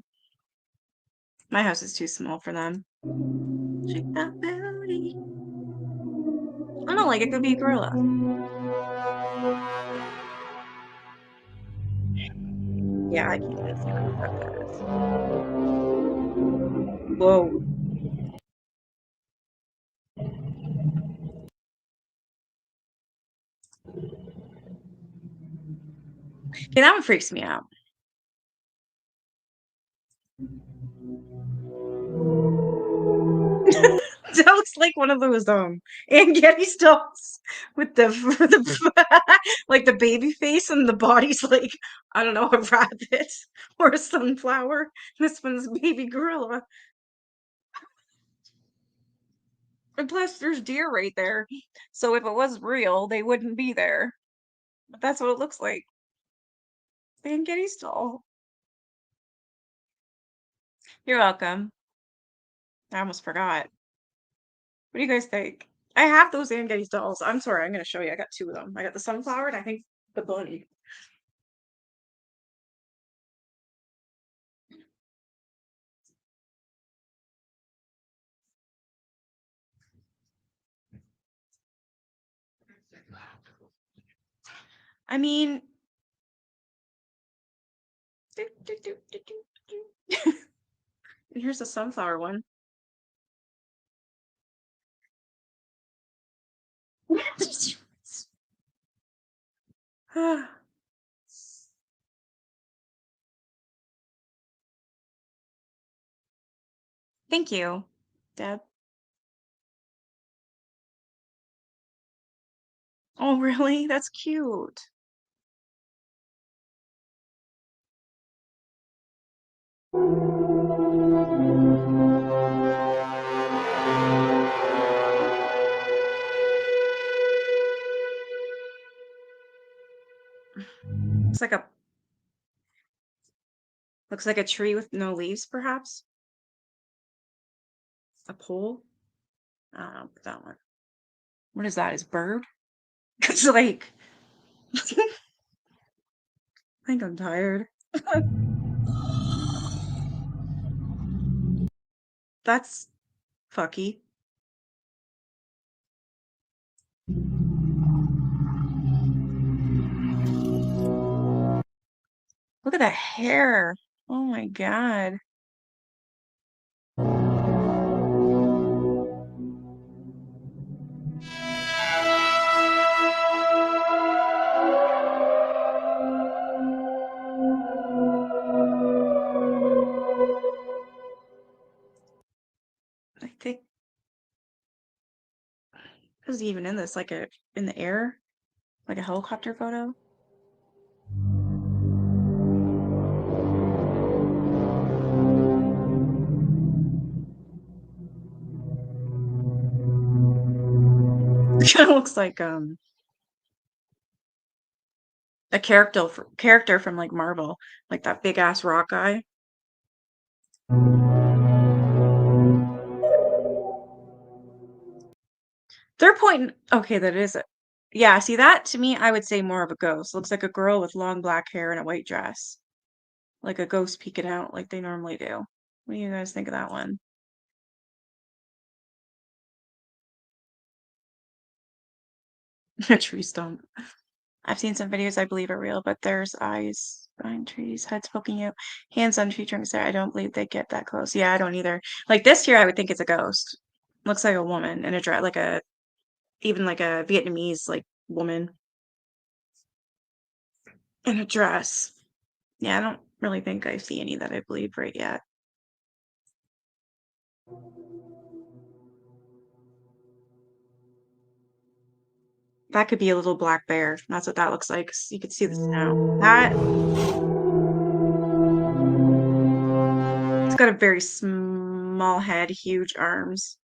My house is too small for them. Shake that booty. I don't like it. Could be a gorilla. Yeah, I can't even see what the fuck that is. Whoa. Okay, that one freaks me out. That looks like one of those Aunt Getty stalls with the like the baby face and the body's like, I don't know, a rabbit or a sunflower. This one's baby gorilla. And plus there's deer right there. So if it was real, they wouldn't be there. But that's what it looks like. Aunt Getty stall. You're welcome. I almost forgot. What do you guys think? I have those Aunt Getty dolls. I'm sorry, I'm gonna show you. I got two of them. I got the sunflower and I think the bunny. I mean, here's a sunflower one. Thank you, Deb. Oh, really? That's cute. It's like a looks like a tree with no leaves, perhaps. A pole. I don't know that one. What is that? Is bird? It's like I think I'm tired. That's fucky. Look at that hair. Oh my god. I think who's even in this? Like a in the air? Like a helicopter photo? It kind of looks like a character from like Marvel, like that big ass rock guy. They're pointing okay, that is it. Yeah, see that to me, I would say more of a ghost. Looks like a girl with long black hair and a white dress. Like a ghost peeking out like they normally do. What do you guys think of that one? A tree stump. I've seen some videos I believe are real, but there's eyes behind trees, heads poking out, hands on tree trunks there. I don't believe they get that close. Yeah, I don't either. Like this here, I would think it's a ghost. Looks like a woman in a dress, like a even like a Vietnamese like woman in a dress. Yeah, I don't really think I see any that I believe right yet. That could be a little black bear. That's what that looks like. You could see the snow. That it's got a very small head, huge arms.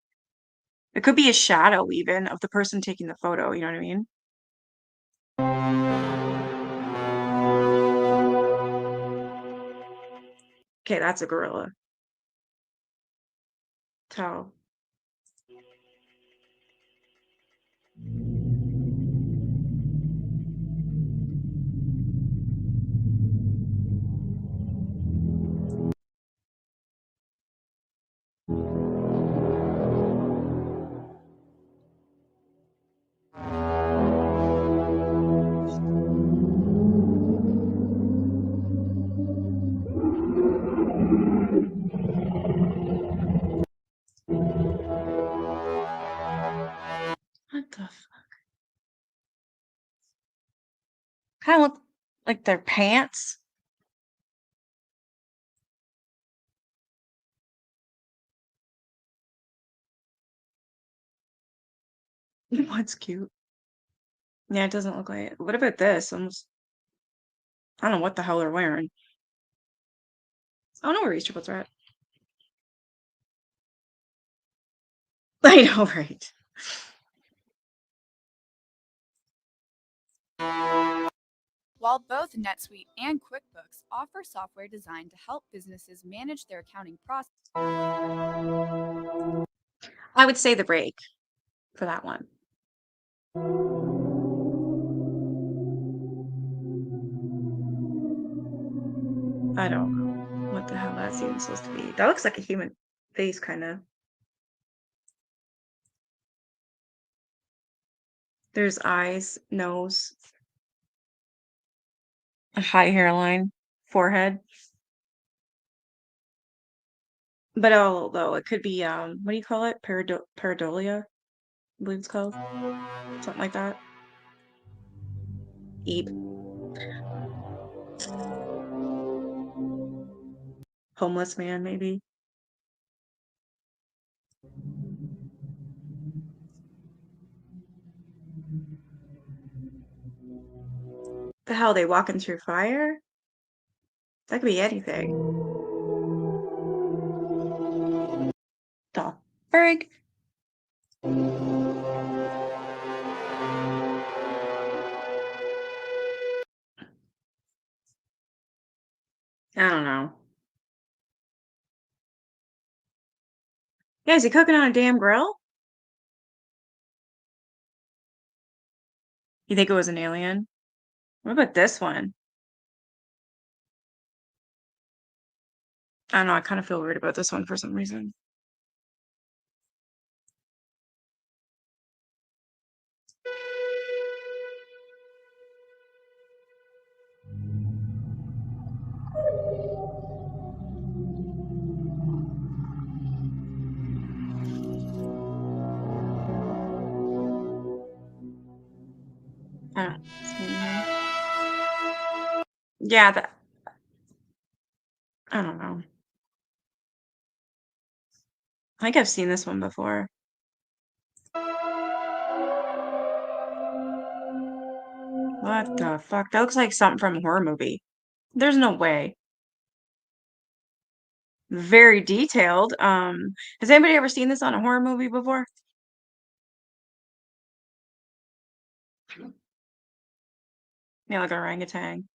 It could be a shadow even of the person taking the photo, you know what I mean? Okay, that's a gorilla. Toe. What the fuck? Kind of look like their pants. What's cute? Yeah, it doesn't look like it. What about this? Almost, I don't know what the hell they're wearing. I don't know where these triplets are at. I know, right? While both NetSuite and QuickBooks offer software designed to help businesses manage their accounting process, I would say the break for that one. I don't know what the hell that's even supposed to be. That looks like a human face, kind of. There's eyes, nose. A high hairline, forehead. But although it could be, what do you call it? Pareidolia, I believe it's called. Something like that. Eep. Homeless man, maybe. The hell, they walking through fire? That could be anything. The frig? I don't know. Yeah, is he cooking on a damn grill? You think it was an alien? What about this one? I don't know, I kind of feel weird about this one for some reason. I don't Yeah, that I don't know. I think I've seen this one before. What the fuck? That looks like something from a horror movie. There's no way. Very detailed. Has anybody ever seen this on a horror movie before? Yeah, like orangutan.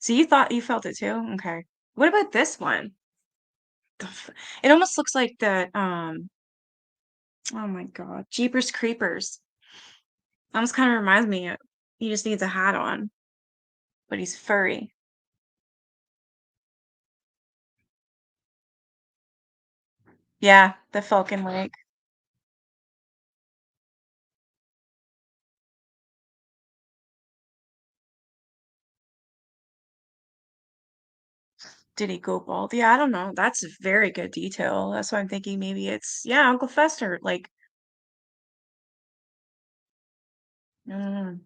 So you thought you felt it too? Okay. What about this one? It almost looks like oh my God, Jeepers Creepers. Almost kind of reminds me of, he just needs a hat on, but he's furry. Yeah, the Falcon Lake. Did he go bald? Yeah, I don't know. That's very good detail. That's why I'm thinking maybe it's, yeah, Uncle Fester. Like, mm.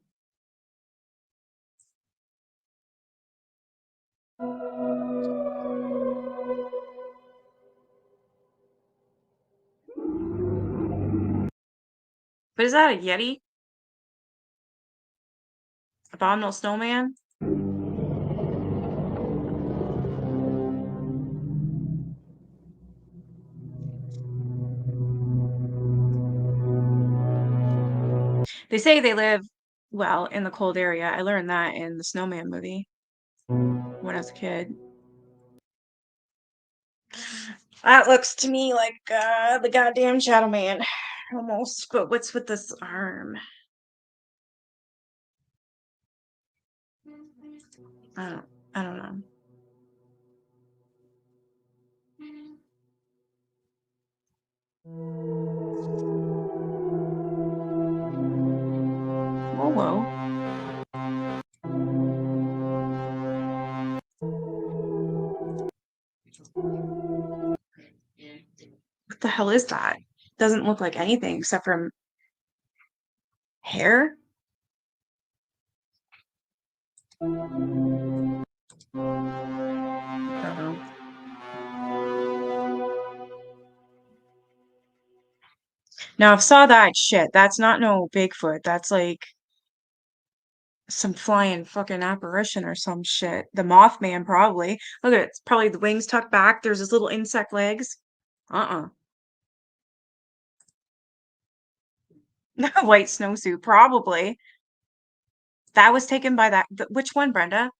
But is that a Yeti? Abominable snowman? They say they live, well, in the cold area. I learned that in the Snowman movie when I was a kid. That looks to me like the goddamn Shadow Man. Almost. But what's with this arm? I don't I don't know. Oh, whoa. What the hell is that? Doesn't look like anything except for hair? Uh-oh. Now, I've saw that shit. That's not no Bigfoot. That's like some flying fucking apparition or some shit. The Mothman, probably. Look at it. It's probably the wings tucked back. There's his little insect legs. Uh-uh. White snowsuit, probably. That was taken by which one, Brenda?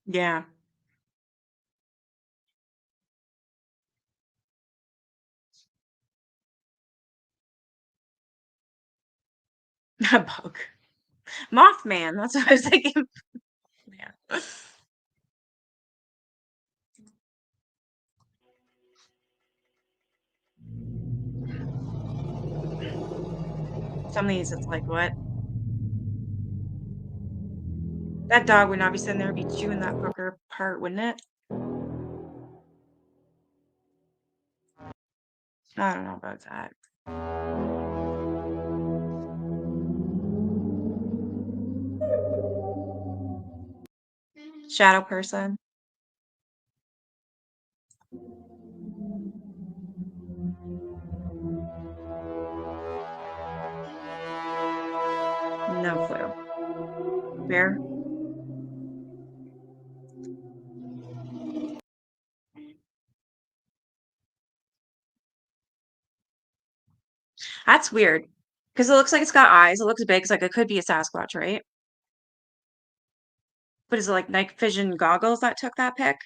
Yeah. A bug. Mothman. That's what I was thinking. Yeah. Some of these, it's like, what? That dog would not be sitting there, be chewing that fucker apart, wouldn't it? I don't know about that. Shadow person. No clue. Bear? That's weird. Because it looks like it's got eyes. It looks big. It's like it could be a Sasquatch, right? But is it like night vision goggles that took that pic?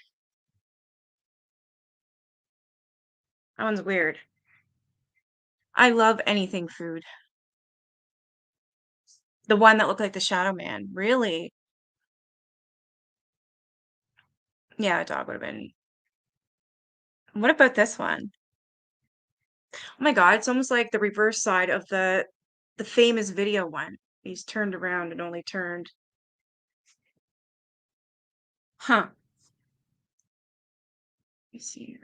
That one's weird. I love anything food. The one that looked like the Shadow Man. Really? Yeah, a dog would have been. What about this one? Oh my God, it's almost like the reverse side of the famous video one. He's turned around and only turned. Huh. Let me see here.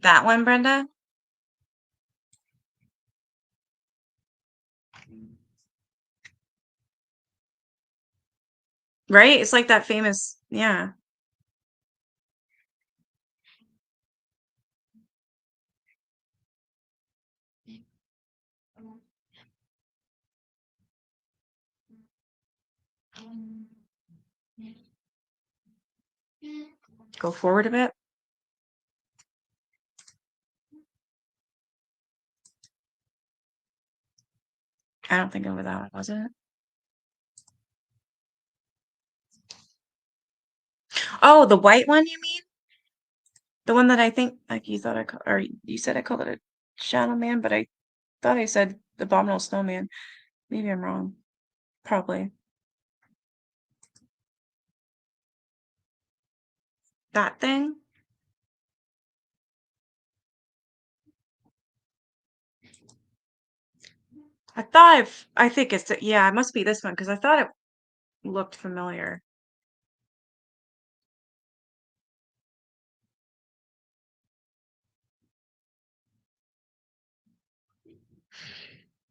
That one, Brenda? Right? It's like that famous, yeah. Go forward a bit. I don't think it was that one, was it? Oh, the white one, you mean? The one that I think, like you thought or you said I called it a Shadow Man, but I thought I said Abominable Snowman. Maybe I'm wrong. Probably. That thing? I think it's, yeah, it must be this one because I thought it looked familiar.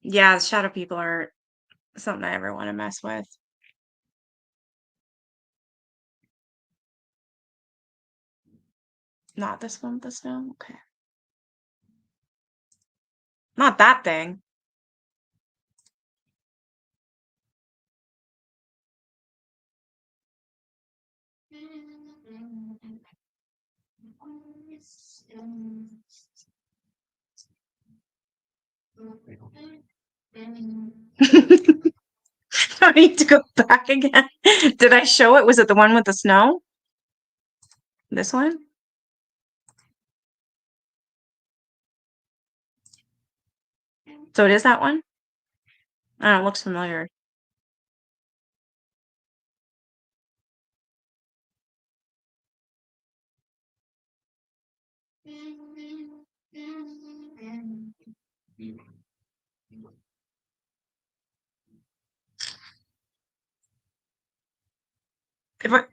Yeah, shadow people aren't something I ever want to mess with. Not this one with the snow? Okay. Not that thing. I need to go back again. Did I show it? Was it the one with the snow? This one? So it is that one? Oh, it looks familiar. If I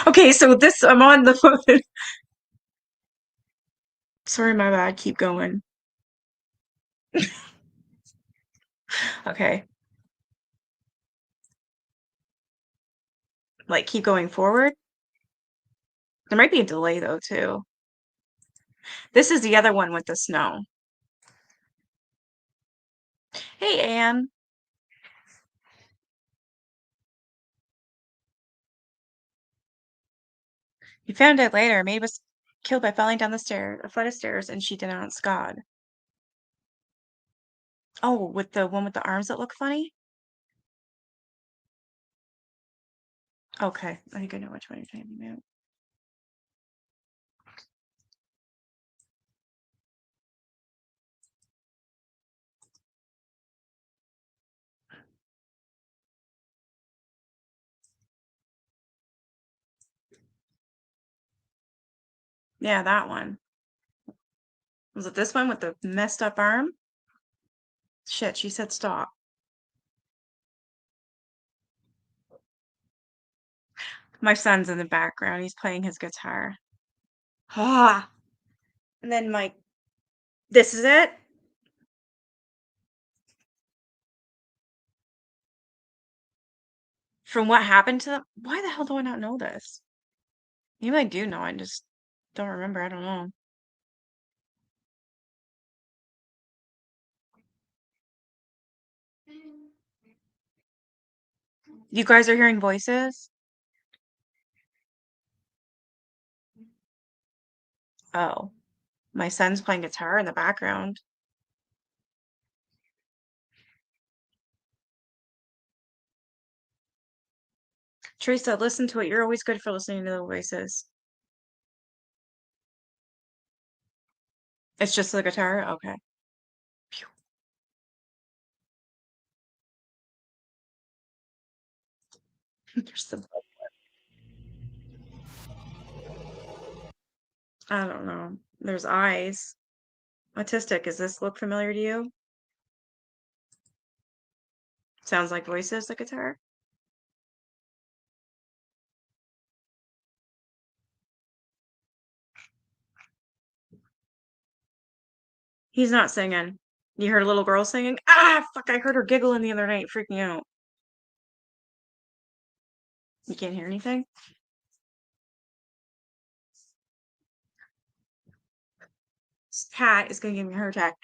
Okay, so this I'm on the phone. Sorry, my bad. Keep going. Okay. Like keep going forward. There might be a delay though, too. This is the other one with the snow. Hey, Anne. You found out later. Maid was killed by falling down a flight of stairs, and she denounced God. Oh, with the one with the arms that look funny? Okay, I think I know which one you're talking about. Yeah, that one. Was it this one with the messed up arm? Shit, she said stop. My son's in the background. He's playing his guitar. Ah. And then this is it? From what happened to them? Why the hell do I not know this? Maybe I do know, I just don't remember, I don't know. You guys are hearing voices? Oh, my son's playing guitar in the background. Teresa, listen to it. You're always good for listening to the voices. It's just the guitar? Okay. Phew. There's the I don't know. There's eyes. Autistic, does this look familiar to you? Sounds like voices, the guitar? He's not singing. You heard a little girl singing? Ah, fuck, I heard her giggling the other night, freaked me out. You can't hear anything? This cat is gonna give me a heart attack.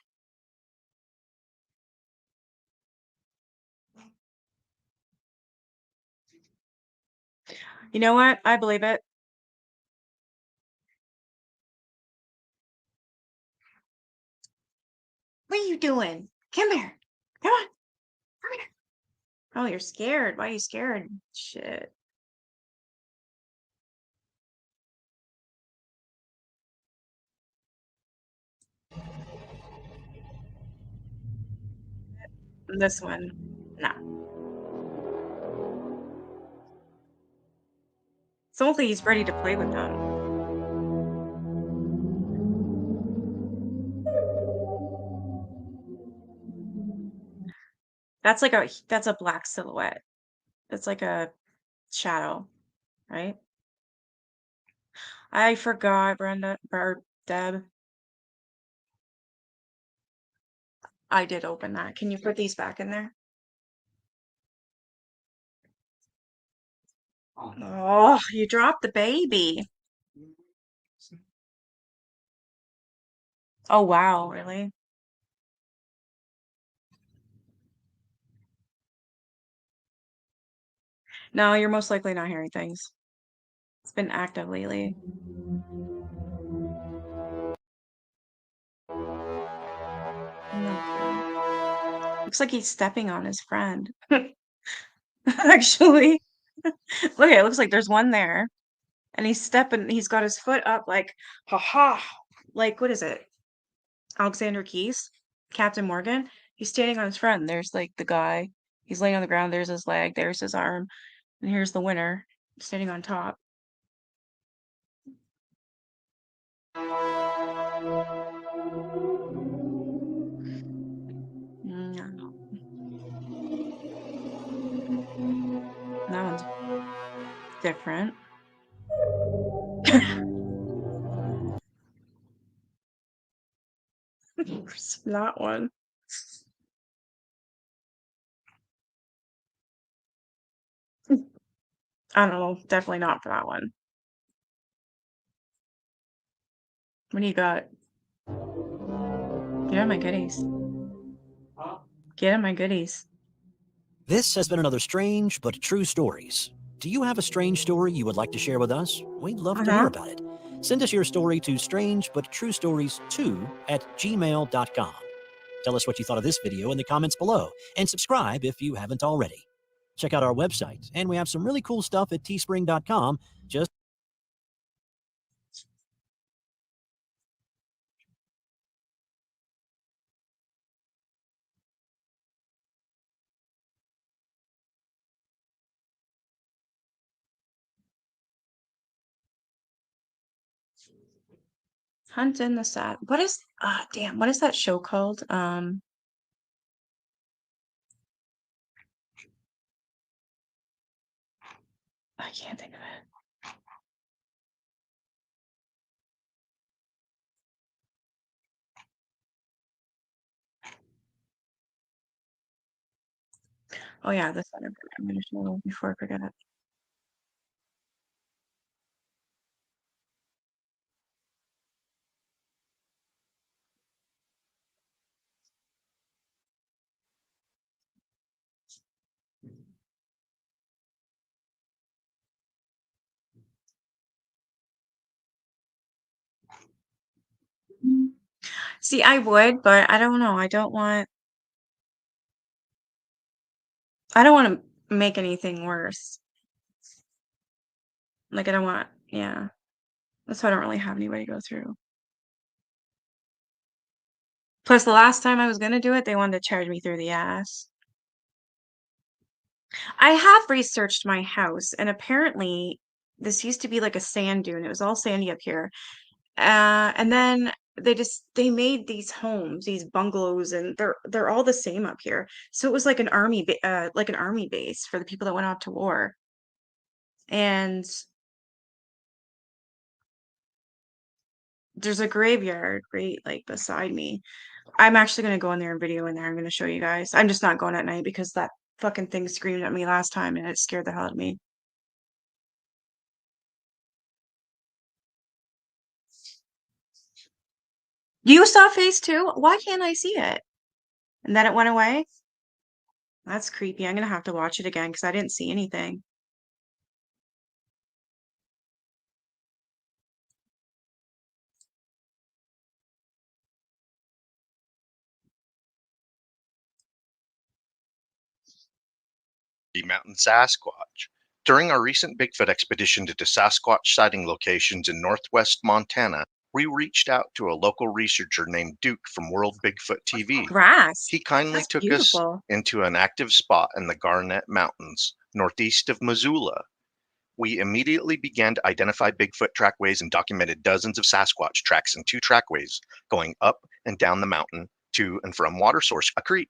You know what? I believe it. What are you doing? Come here. Come on. Come here. Oh, you're scared. Why are you scared? Shit. This one. No. It's only he's ready to play with them. That's a black silhouette. It's like a shadow, right? I forgot, Brenda or Deb. I did open that. Can you put these back in there? Oh, you dropped the baby. Oh, wow, really? No, you're most likely not hearing things. It's been active lately. Looks like he's stepping on his friend. Actually. Look, it looks like there's one there. And he's got his foot up like, ha ha. Like, what is it? Alexander Keys? Captain Morgan? He's standing on his friend. There's like the guy. He's laying on the ground. There's his leg. There's his arm. And here's the winner standing on top. No. That one's different. That one. I don't know. Definitely not for that one. What do you got? Get out my goodies. Get out my goodies. This has been another Strange But True Stories. Do you have a strange story you would like to share with us? We'd love to hear about it. Send us your story to strangebutTrueStories2@gmail.com. Tell us what you thought of this video in the comments below, and subscribe if you haven't already. Check out our website, and we have some really cool stuff at teespring.com. Just Hunt in the Sad. What is damn, what is that show called? I can't think of it. Oh yeah, this one I'm gonna show before I forget it. See, I would, but I don't know. I don't want to make anything worse. Like I don't want, yeah. That's why I don't really have anybody go through. Plus, the last time I was gonna do it, they wanted to charge me through the ass. I have researched my house, and apparently this used to be like a sand dune. It was all sandy up here. And then they made these homes, these bungalows, and they're all the same up here. So it was like like an army base for the people that went off to war. And there's a graveyard right like beside me. I'm actually gonna go in there and video in there. I'm gonna show you guys. I'm just not going at night because that fucking thing screamed at me last time and it scared the hell out of me. You saw phase two? Why can't I see it? And then it went away? That's creepy. I'm gonna have to watch it again because I didn't see anything. Mountain Sasquatch. During our recent Bigfoot expedition to Sasquatch sighting locations in northwest Montana, we reached out to a local researcher named Duke from World Bigfoot TV. Grass. He kindly That's took beautiful. us into an active spot in the Garnet Mountains, northeast of Missoula. We immediately began to identify Bigfoot trackways and documented dozens of Sasquatch tracks in 2 trackways going up and down the mountain to and from water source, a creek.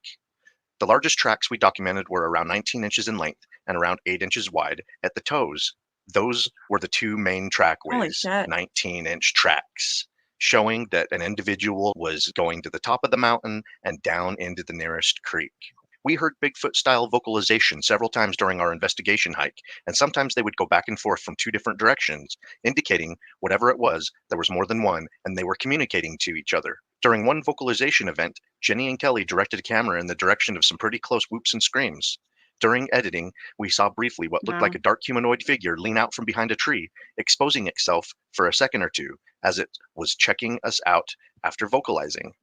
The largest tracks we documented were around 19 inches in length and around 8 inches wide at the toes. Those were the 2 main Holy trackways, shit. 19-inch tracks, showing that an individual was going to the top of the mountain and down into the nearest creek. We heard Bigfoot-style vocalization several times during our investigation hike, and sometimes they would go back and forth from 2 different directions, indicating whatever it was, there was more than one, and they were communicating to each other. During one vocalization event, Jenny and Kelly directed a camera in the direction of some pretty close whoops and screams. During editing, we saw briefly what looked Wow. like a dark humanoid figure lean out from behind a tree, exposing itself for a second or two as it was checking us out after vocalizing.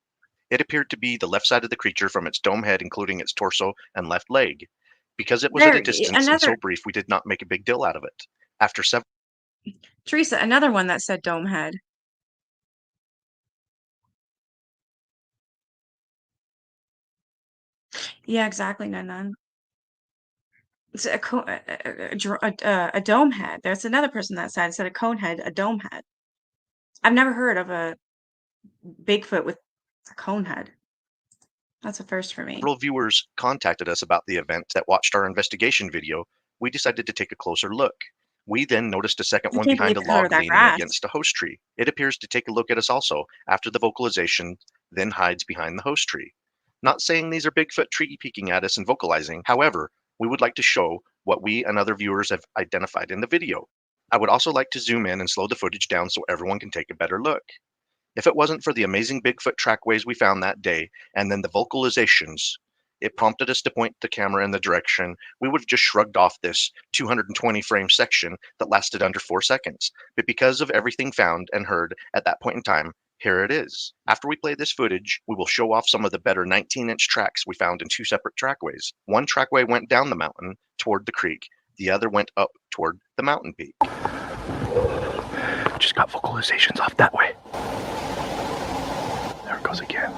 It appeared to be the left side of the creature from its dome head, including its torso and left leg. Because it was at a distance and so brief, we did not make a big deal out of it. After several Teresa, another one that said dome head. Yeah, exactly, Nan. It's a dome head. There's another person that said instead of cone head, a dome head. I've never heard of a Bigfoot with a cone head. That's a first for me. Several viewers contacted us about the event that watched our investigation video. We decided to take a closer look. We then noticed a second I one can't behind a believe the color log of that leaning grass. against a host tree. It appears to take a look at us also after the vocalization, then hides behind the host tree. Not saying these are Bigfoot tree peeking at us and vocalizing. However, we would like to show what we and other viewers have identified in the video. I would also like to zoom in and slow the footage down so everyone can take a better look. If it wasn't for the amazing Bigfoot trackways we found that day, and then the vocalizations, it prompted us to point the camera in the direction, we would have just shrugged off this 220 frame section that lasted under 4 seconds. But because of everything found and heard at that point in time, here it is. After we play this footage, we will show off some of the better 19-inch tracks we found in 2 separate trackways. One trackway went down the mountain toward the creek, the other went up toward the mountain peak. Just got vocalizations off that way. There it goes again.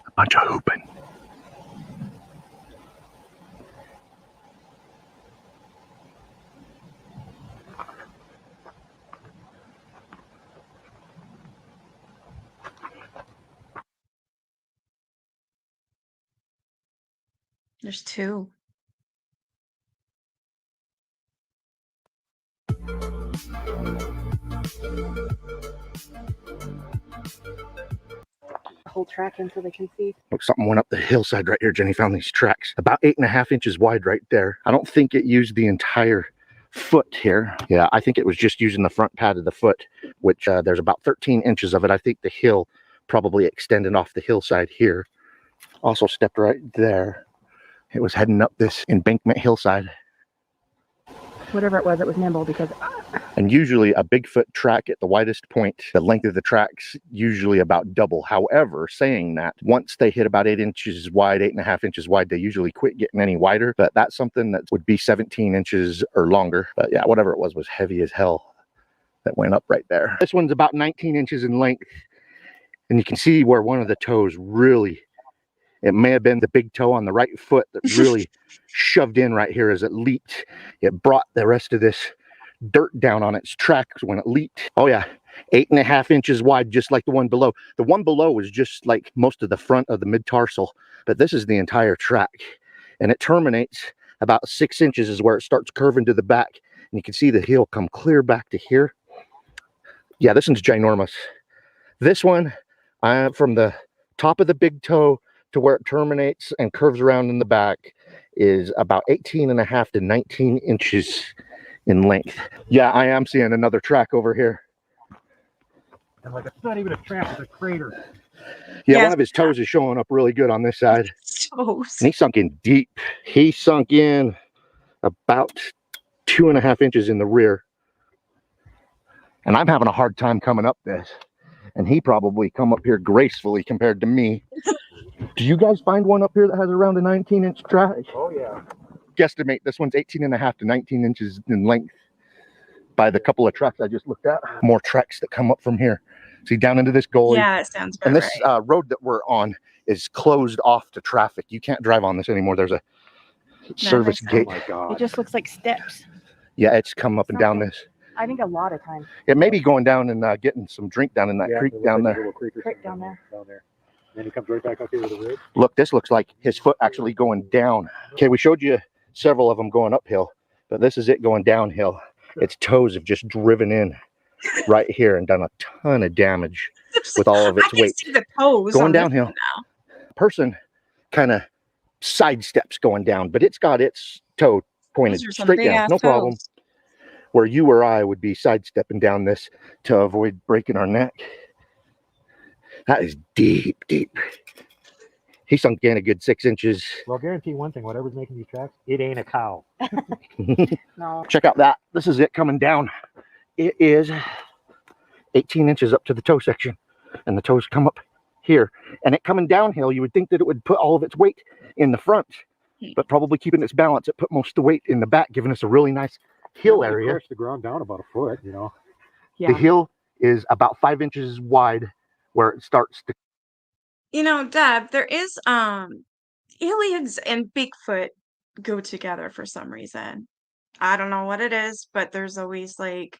A bunch of hooping. There's two. Whole track in so they can see. Look, something went up the hillside right here. Jenny found these tracks about 8.5 inches wide right there. I don't think it used the entire foot here. Yeah, I think it was just using the front pad of the foot, which there's about 13 inches of it. I think the hill probably extended off the hillside here. Also stepped right there. It was heading up this embankment hillside. Whatever it was nimble because. And usually a Bigfoot track at the widest point, the length of the track's usually about double. However, saying that, once they hit about 8 inches wide, 8.5 inches wide, they usually quit getting any wider. But that's something that would be 17 inches or longer. But yeah, whatever it was heavy as hell that went up right there. This one's about 19 inches in length. And you can see where one of the toes really, it may have been the big toe on the right foot that really shoved in right here as it leaked. It brought the rest of this dirt down on its tracks when it leaked. Oh yeah, 8.5 inches wide, just like the one below. The one below was just like most of the front of the mid-tarsal, but this is the entire track. And it terminates about 6 inches is where it starts curving to the back. And you can see the heel come clear back to here. Yeah, this one's ginormous. This one, from the top of the big toe to where it terminates and curves around in the back, is about 18.5 to 19 inches in length. Yeah, I am seeing another track over here. And like it's not even a track, it's a crater. Yeah, one of his toes is showing up really good on this side. Toes. And he sunk in deep. He sunk in about 2.5 inches in the rear. And I'm having a hard time coming up this. And he probably come up here gracefully compared to me. Do you guys find one up here that has around a 19-inch track? Oh yeah. Guesstimate this one's 18.5 to 19 inches in length by the couple of tracks I just looked at. More tracks that come up from here. See, down into this gully. Yeah, it sounds about And this right. road that we're on is closed off to traffic. You can't drive on this anymore. There's a service gate. Oh my God. It just looks like steps. Yeah, it's come up and down this. I think a lot of times. It may be going down and getting some drink down in that creek down there. Creek down there. Then he comes right back up here with the ridge. Look, this looks like his foot actually going down. Okay, we showed you several of them going uphill, but this is it going downhill. Its toes have just driven in right here and done a ton of damage with all of its weight. I can see the toes Going on this downhill. one now. Person kind of sidesteps going down, but it's got its toe pointed Those are some straight big down. ass No problem. toes. Where you or I would be sidestepping down this to avoid breaking our neck. That is deep, deep. He sunk in a good 6 inches. Well, I'll guarantee one thing, whatever's making these tracks, it ain't a cow. No. Check out that. This is it coming down. It is 18 inches up to the toe section. And the toes come up here. And it coming downhill, you would think that it would put all of its weight in the front. But probably keeping its balance, it put most of the weight in the back, giving us a really nice hill area. Crushed the ground down about a foot, you know. Yeah. The hill is about 5 inches wide where it starts to. You know, Deb, there is aliens and Bigfoot go together for some reason. I don't know what it is, but there's always like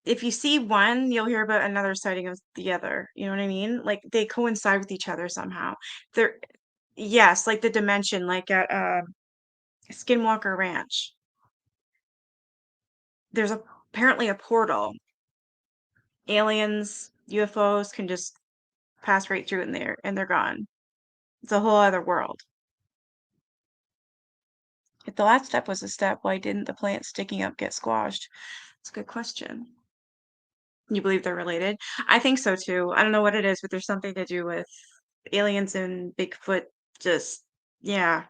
if you see one, you'll hear about another sighting of the other. You know what I mean? Like they coincide with each other somehow. They're yes, like the dimension, like at Skinwalker Ranch. There's apparently a portal. Aliens, UFOs can just pass right through it and they're gone. It's a whole other world. If the last step was a step, why didn't the plant sticking up get squashed? It's a good question. You believe they're related? I think so too. I don't know what it is, but there's something to do with aliens and Bigfoot. Just, yeah.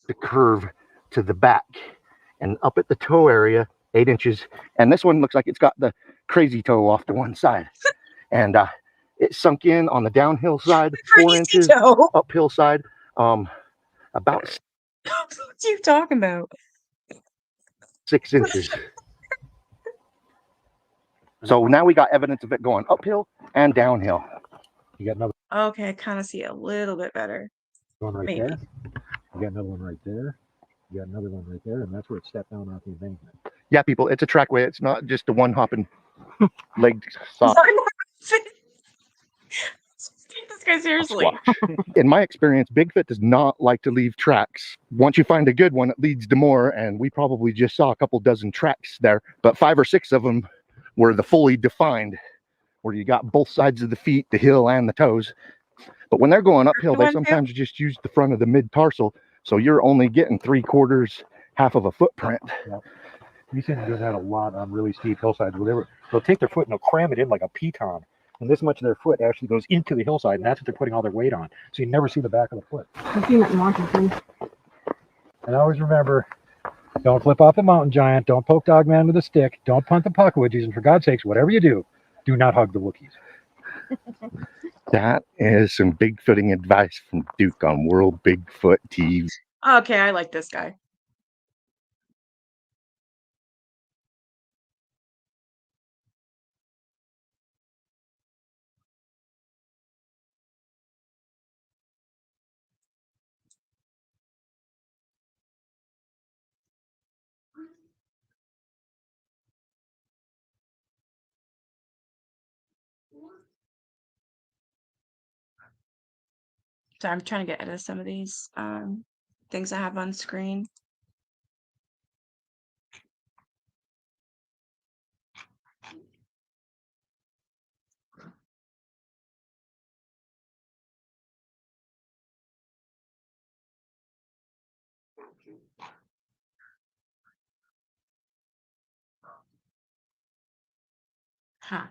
The curve to the back and up at the toe area, 8 inches. And this one looks like it's got the crazy toe off to one side. And it sunk in on the downhill side, 4 inches, toe. uphill side, about What are you talking about? 6 inches. So now we got evidence of it going uphill and downhill. You got another Okay, I kind of see it a little bit better. one right Maybe. there. You got another one right there. You got another one right there, and that's where it stepped down off the embankment. Yeah, people, it's a trackway. It's not just a one hopping leg sock. guy, seriously. In my experience, Bigfoot does not like to leave tracks. Once you find a good one, it leads to more, and we probably just saw a couple dozen tracks there, but 5 or 6 of them were the fully defined, where you got both sides of the feet, the heel and the toes. But when they're going uphill, they sometimes just use the front of the mid-tarsal, so you're only getting 3/4, half of a footprint. Yeah. You see them doing that a lot on really steep hillsides. They'll take their foot and they'll cram it in like a piton. And this much of their foot actually goes into the hillside, and that's what they're putting all their weight on. So you never see the back of the foot. I've seen that in Washington. And always remember, don't flip off the mountain giant, don't poke Dogman with a stick, don't punt the Puckwudgies, and for God's sakes, whatever you do not hug the Wookiees. That is some Bigfooting advice from Duke on World Bigfoot TV. Okay, I like this guy. So I'm trying to get out of some of these things I have on screen. Huh.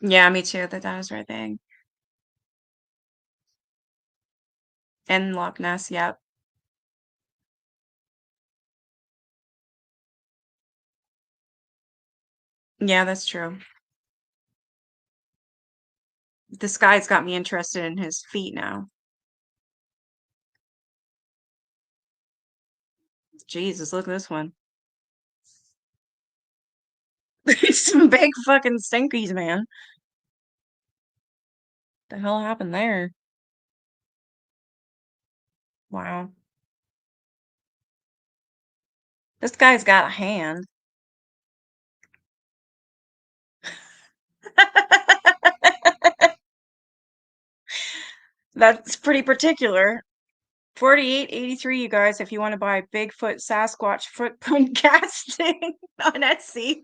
Yeah, me too. The dinosaur thing. And Loch Ness, yep. Yeah, that's true. This guy's got me interested in his feet now. Jesus, look at this one. Some big fucking stinkies, man. The hell happened there? Wow. This guy's got a hand. That's pretty particular. 48.83, you guys, if you want to buy Bigfoot Sasquatch footprint casting on Etsy.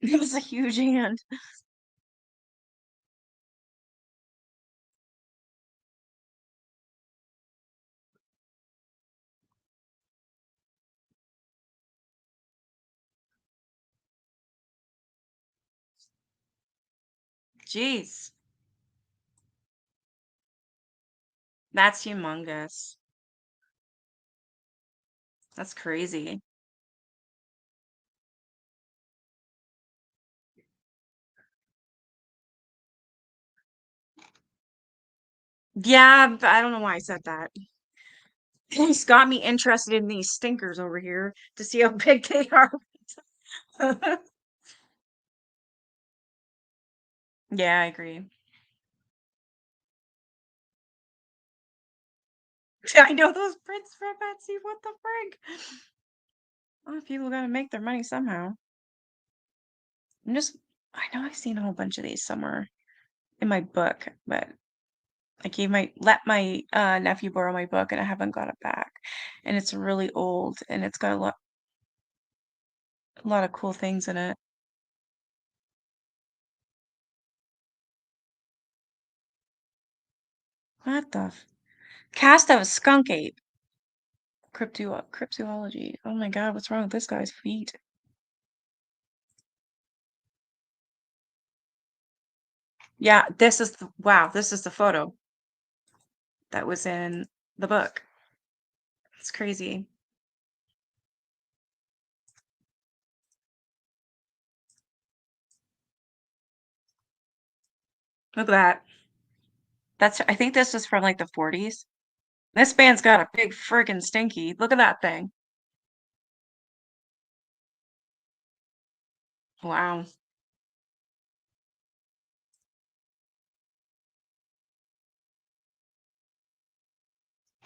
It was a huge hand. Jeez. That's humongous. That's crazy. Yeah, but I don't know why I said that. He's got me interested in these stinkers over here to see how big they are. Yeah, I agree. I know those prints from Etsy. What the frig? Oh, people gotta make their money somehow. I know I've seen a whole bunch of these somewhere in my book, but I let my nephew borrow my book and I haven't got it back. And it's really old and it's got a lot of cool things in it. What the cast of a skunk ape. Cryptozoology. Oh my god, what's wrong with this guy's feet? Yeah, this is the photo that was in the book. It's crazy. Look at that. I think this is from like the 40s. This band's got a big friggin' stinky. Look at that thing. Wow.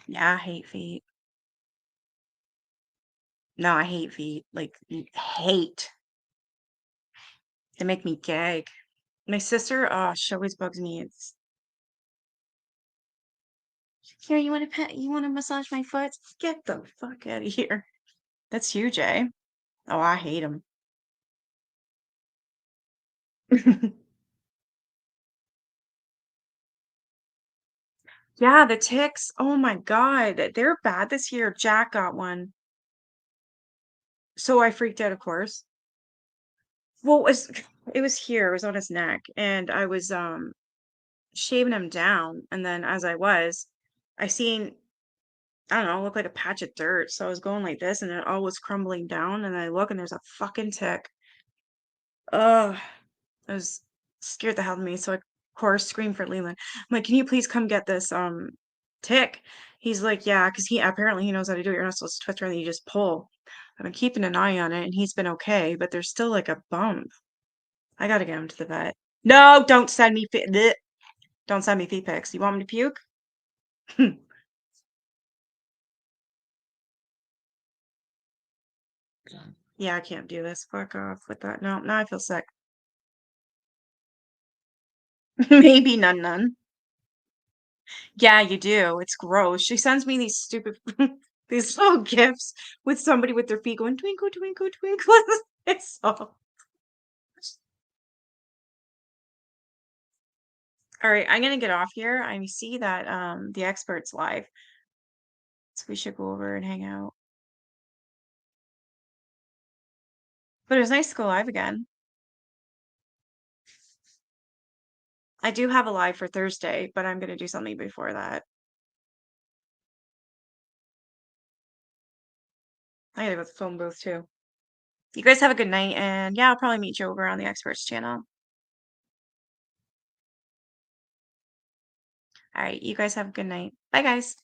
Yeah, I hate feet. No, I hate feet. Like, hate. They make me gag. My sister, oh, she always bugs me. It's here. You want to pet? You want to massage my foot? Get the fuck out of here. That's you, Jay. Oh, I hate them. Yeah, the ticks. Oh my God, they're bad this year. Jack got one, so I freaked out, of course. Well, it was here. It was on his neck, and I was shaving him down, and then as I was, I seen I don't know, it looked like a patch of dirt. So I was going like this, and it all was crumbling down, and I look, and there's a fucking tick. Ugh. I was scared the hell out of me. So I, of course, screamed for Leland. I'm like, "Can you please come get this tick?" He's like, "Yeah," because he apparently he knows how to do it. You're not supposed to twist around, you just pull. I've been keeping an eye on it, and he's been okay, but there's still like a bump. I gotta get him to the vet. No, don't send me bleh. Don't send me feet pics. You want me to puke? Yeah, I can't do this. Fuck off with that. No, now I feel sick. Maybe none. Yeah, you do. It's gross. She sends me these stupid these little gifts with somebody with their feet going twinkle, twinkle, twinkle. It's so all right, I'm gonna get off here. I see that the expert's live. So we should go over and hang out. But it was nice to go live again. I do have a live for Thursday, but I'm gonna do something before that. I gotta go to the phone booth too. You guys have a good night, and yeah, I'll probably meet you over on the experts channel. All right, you guys have a good night. Bye, guys.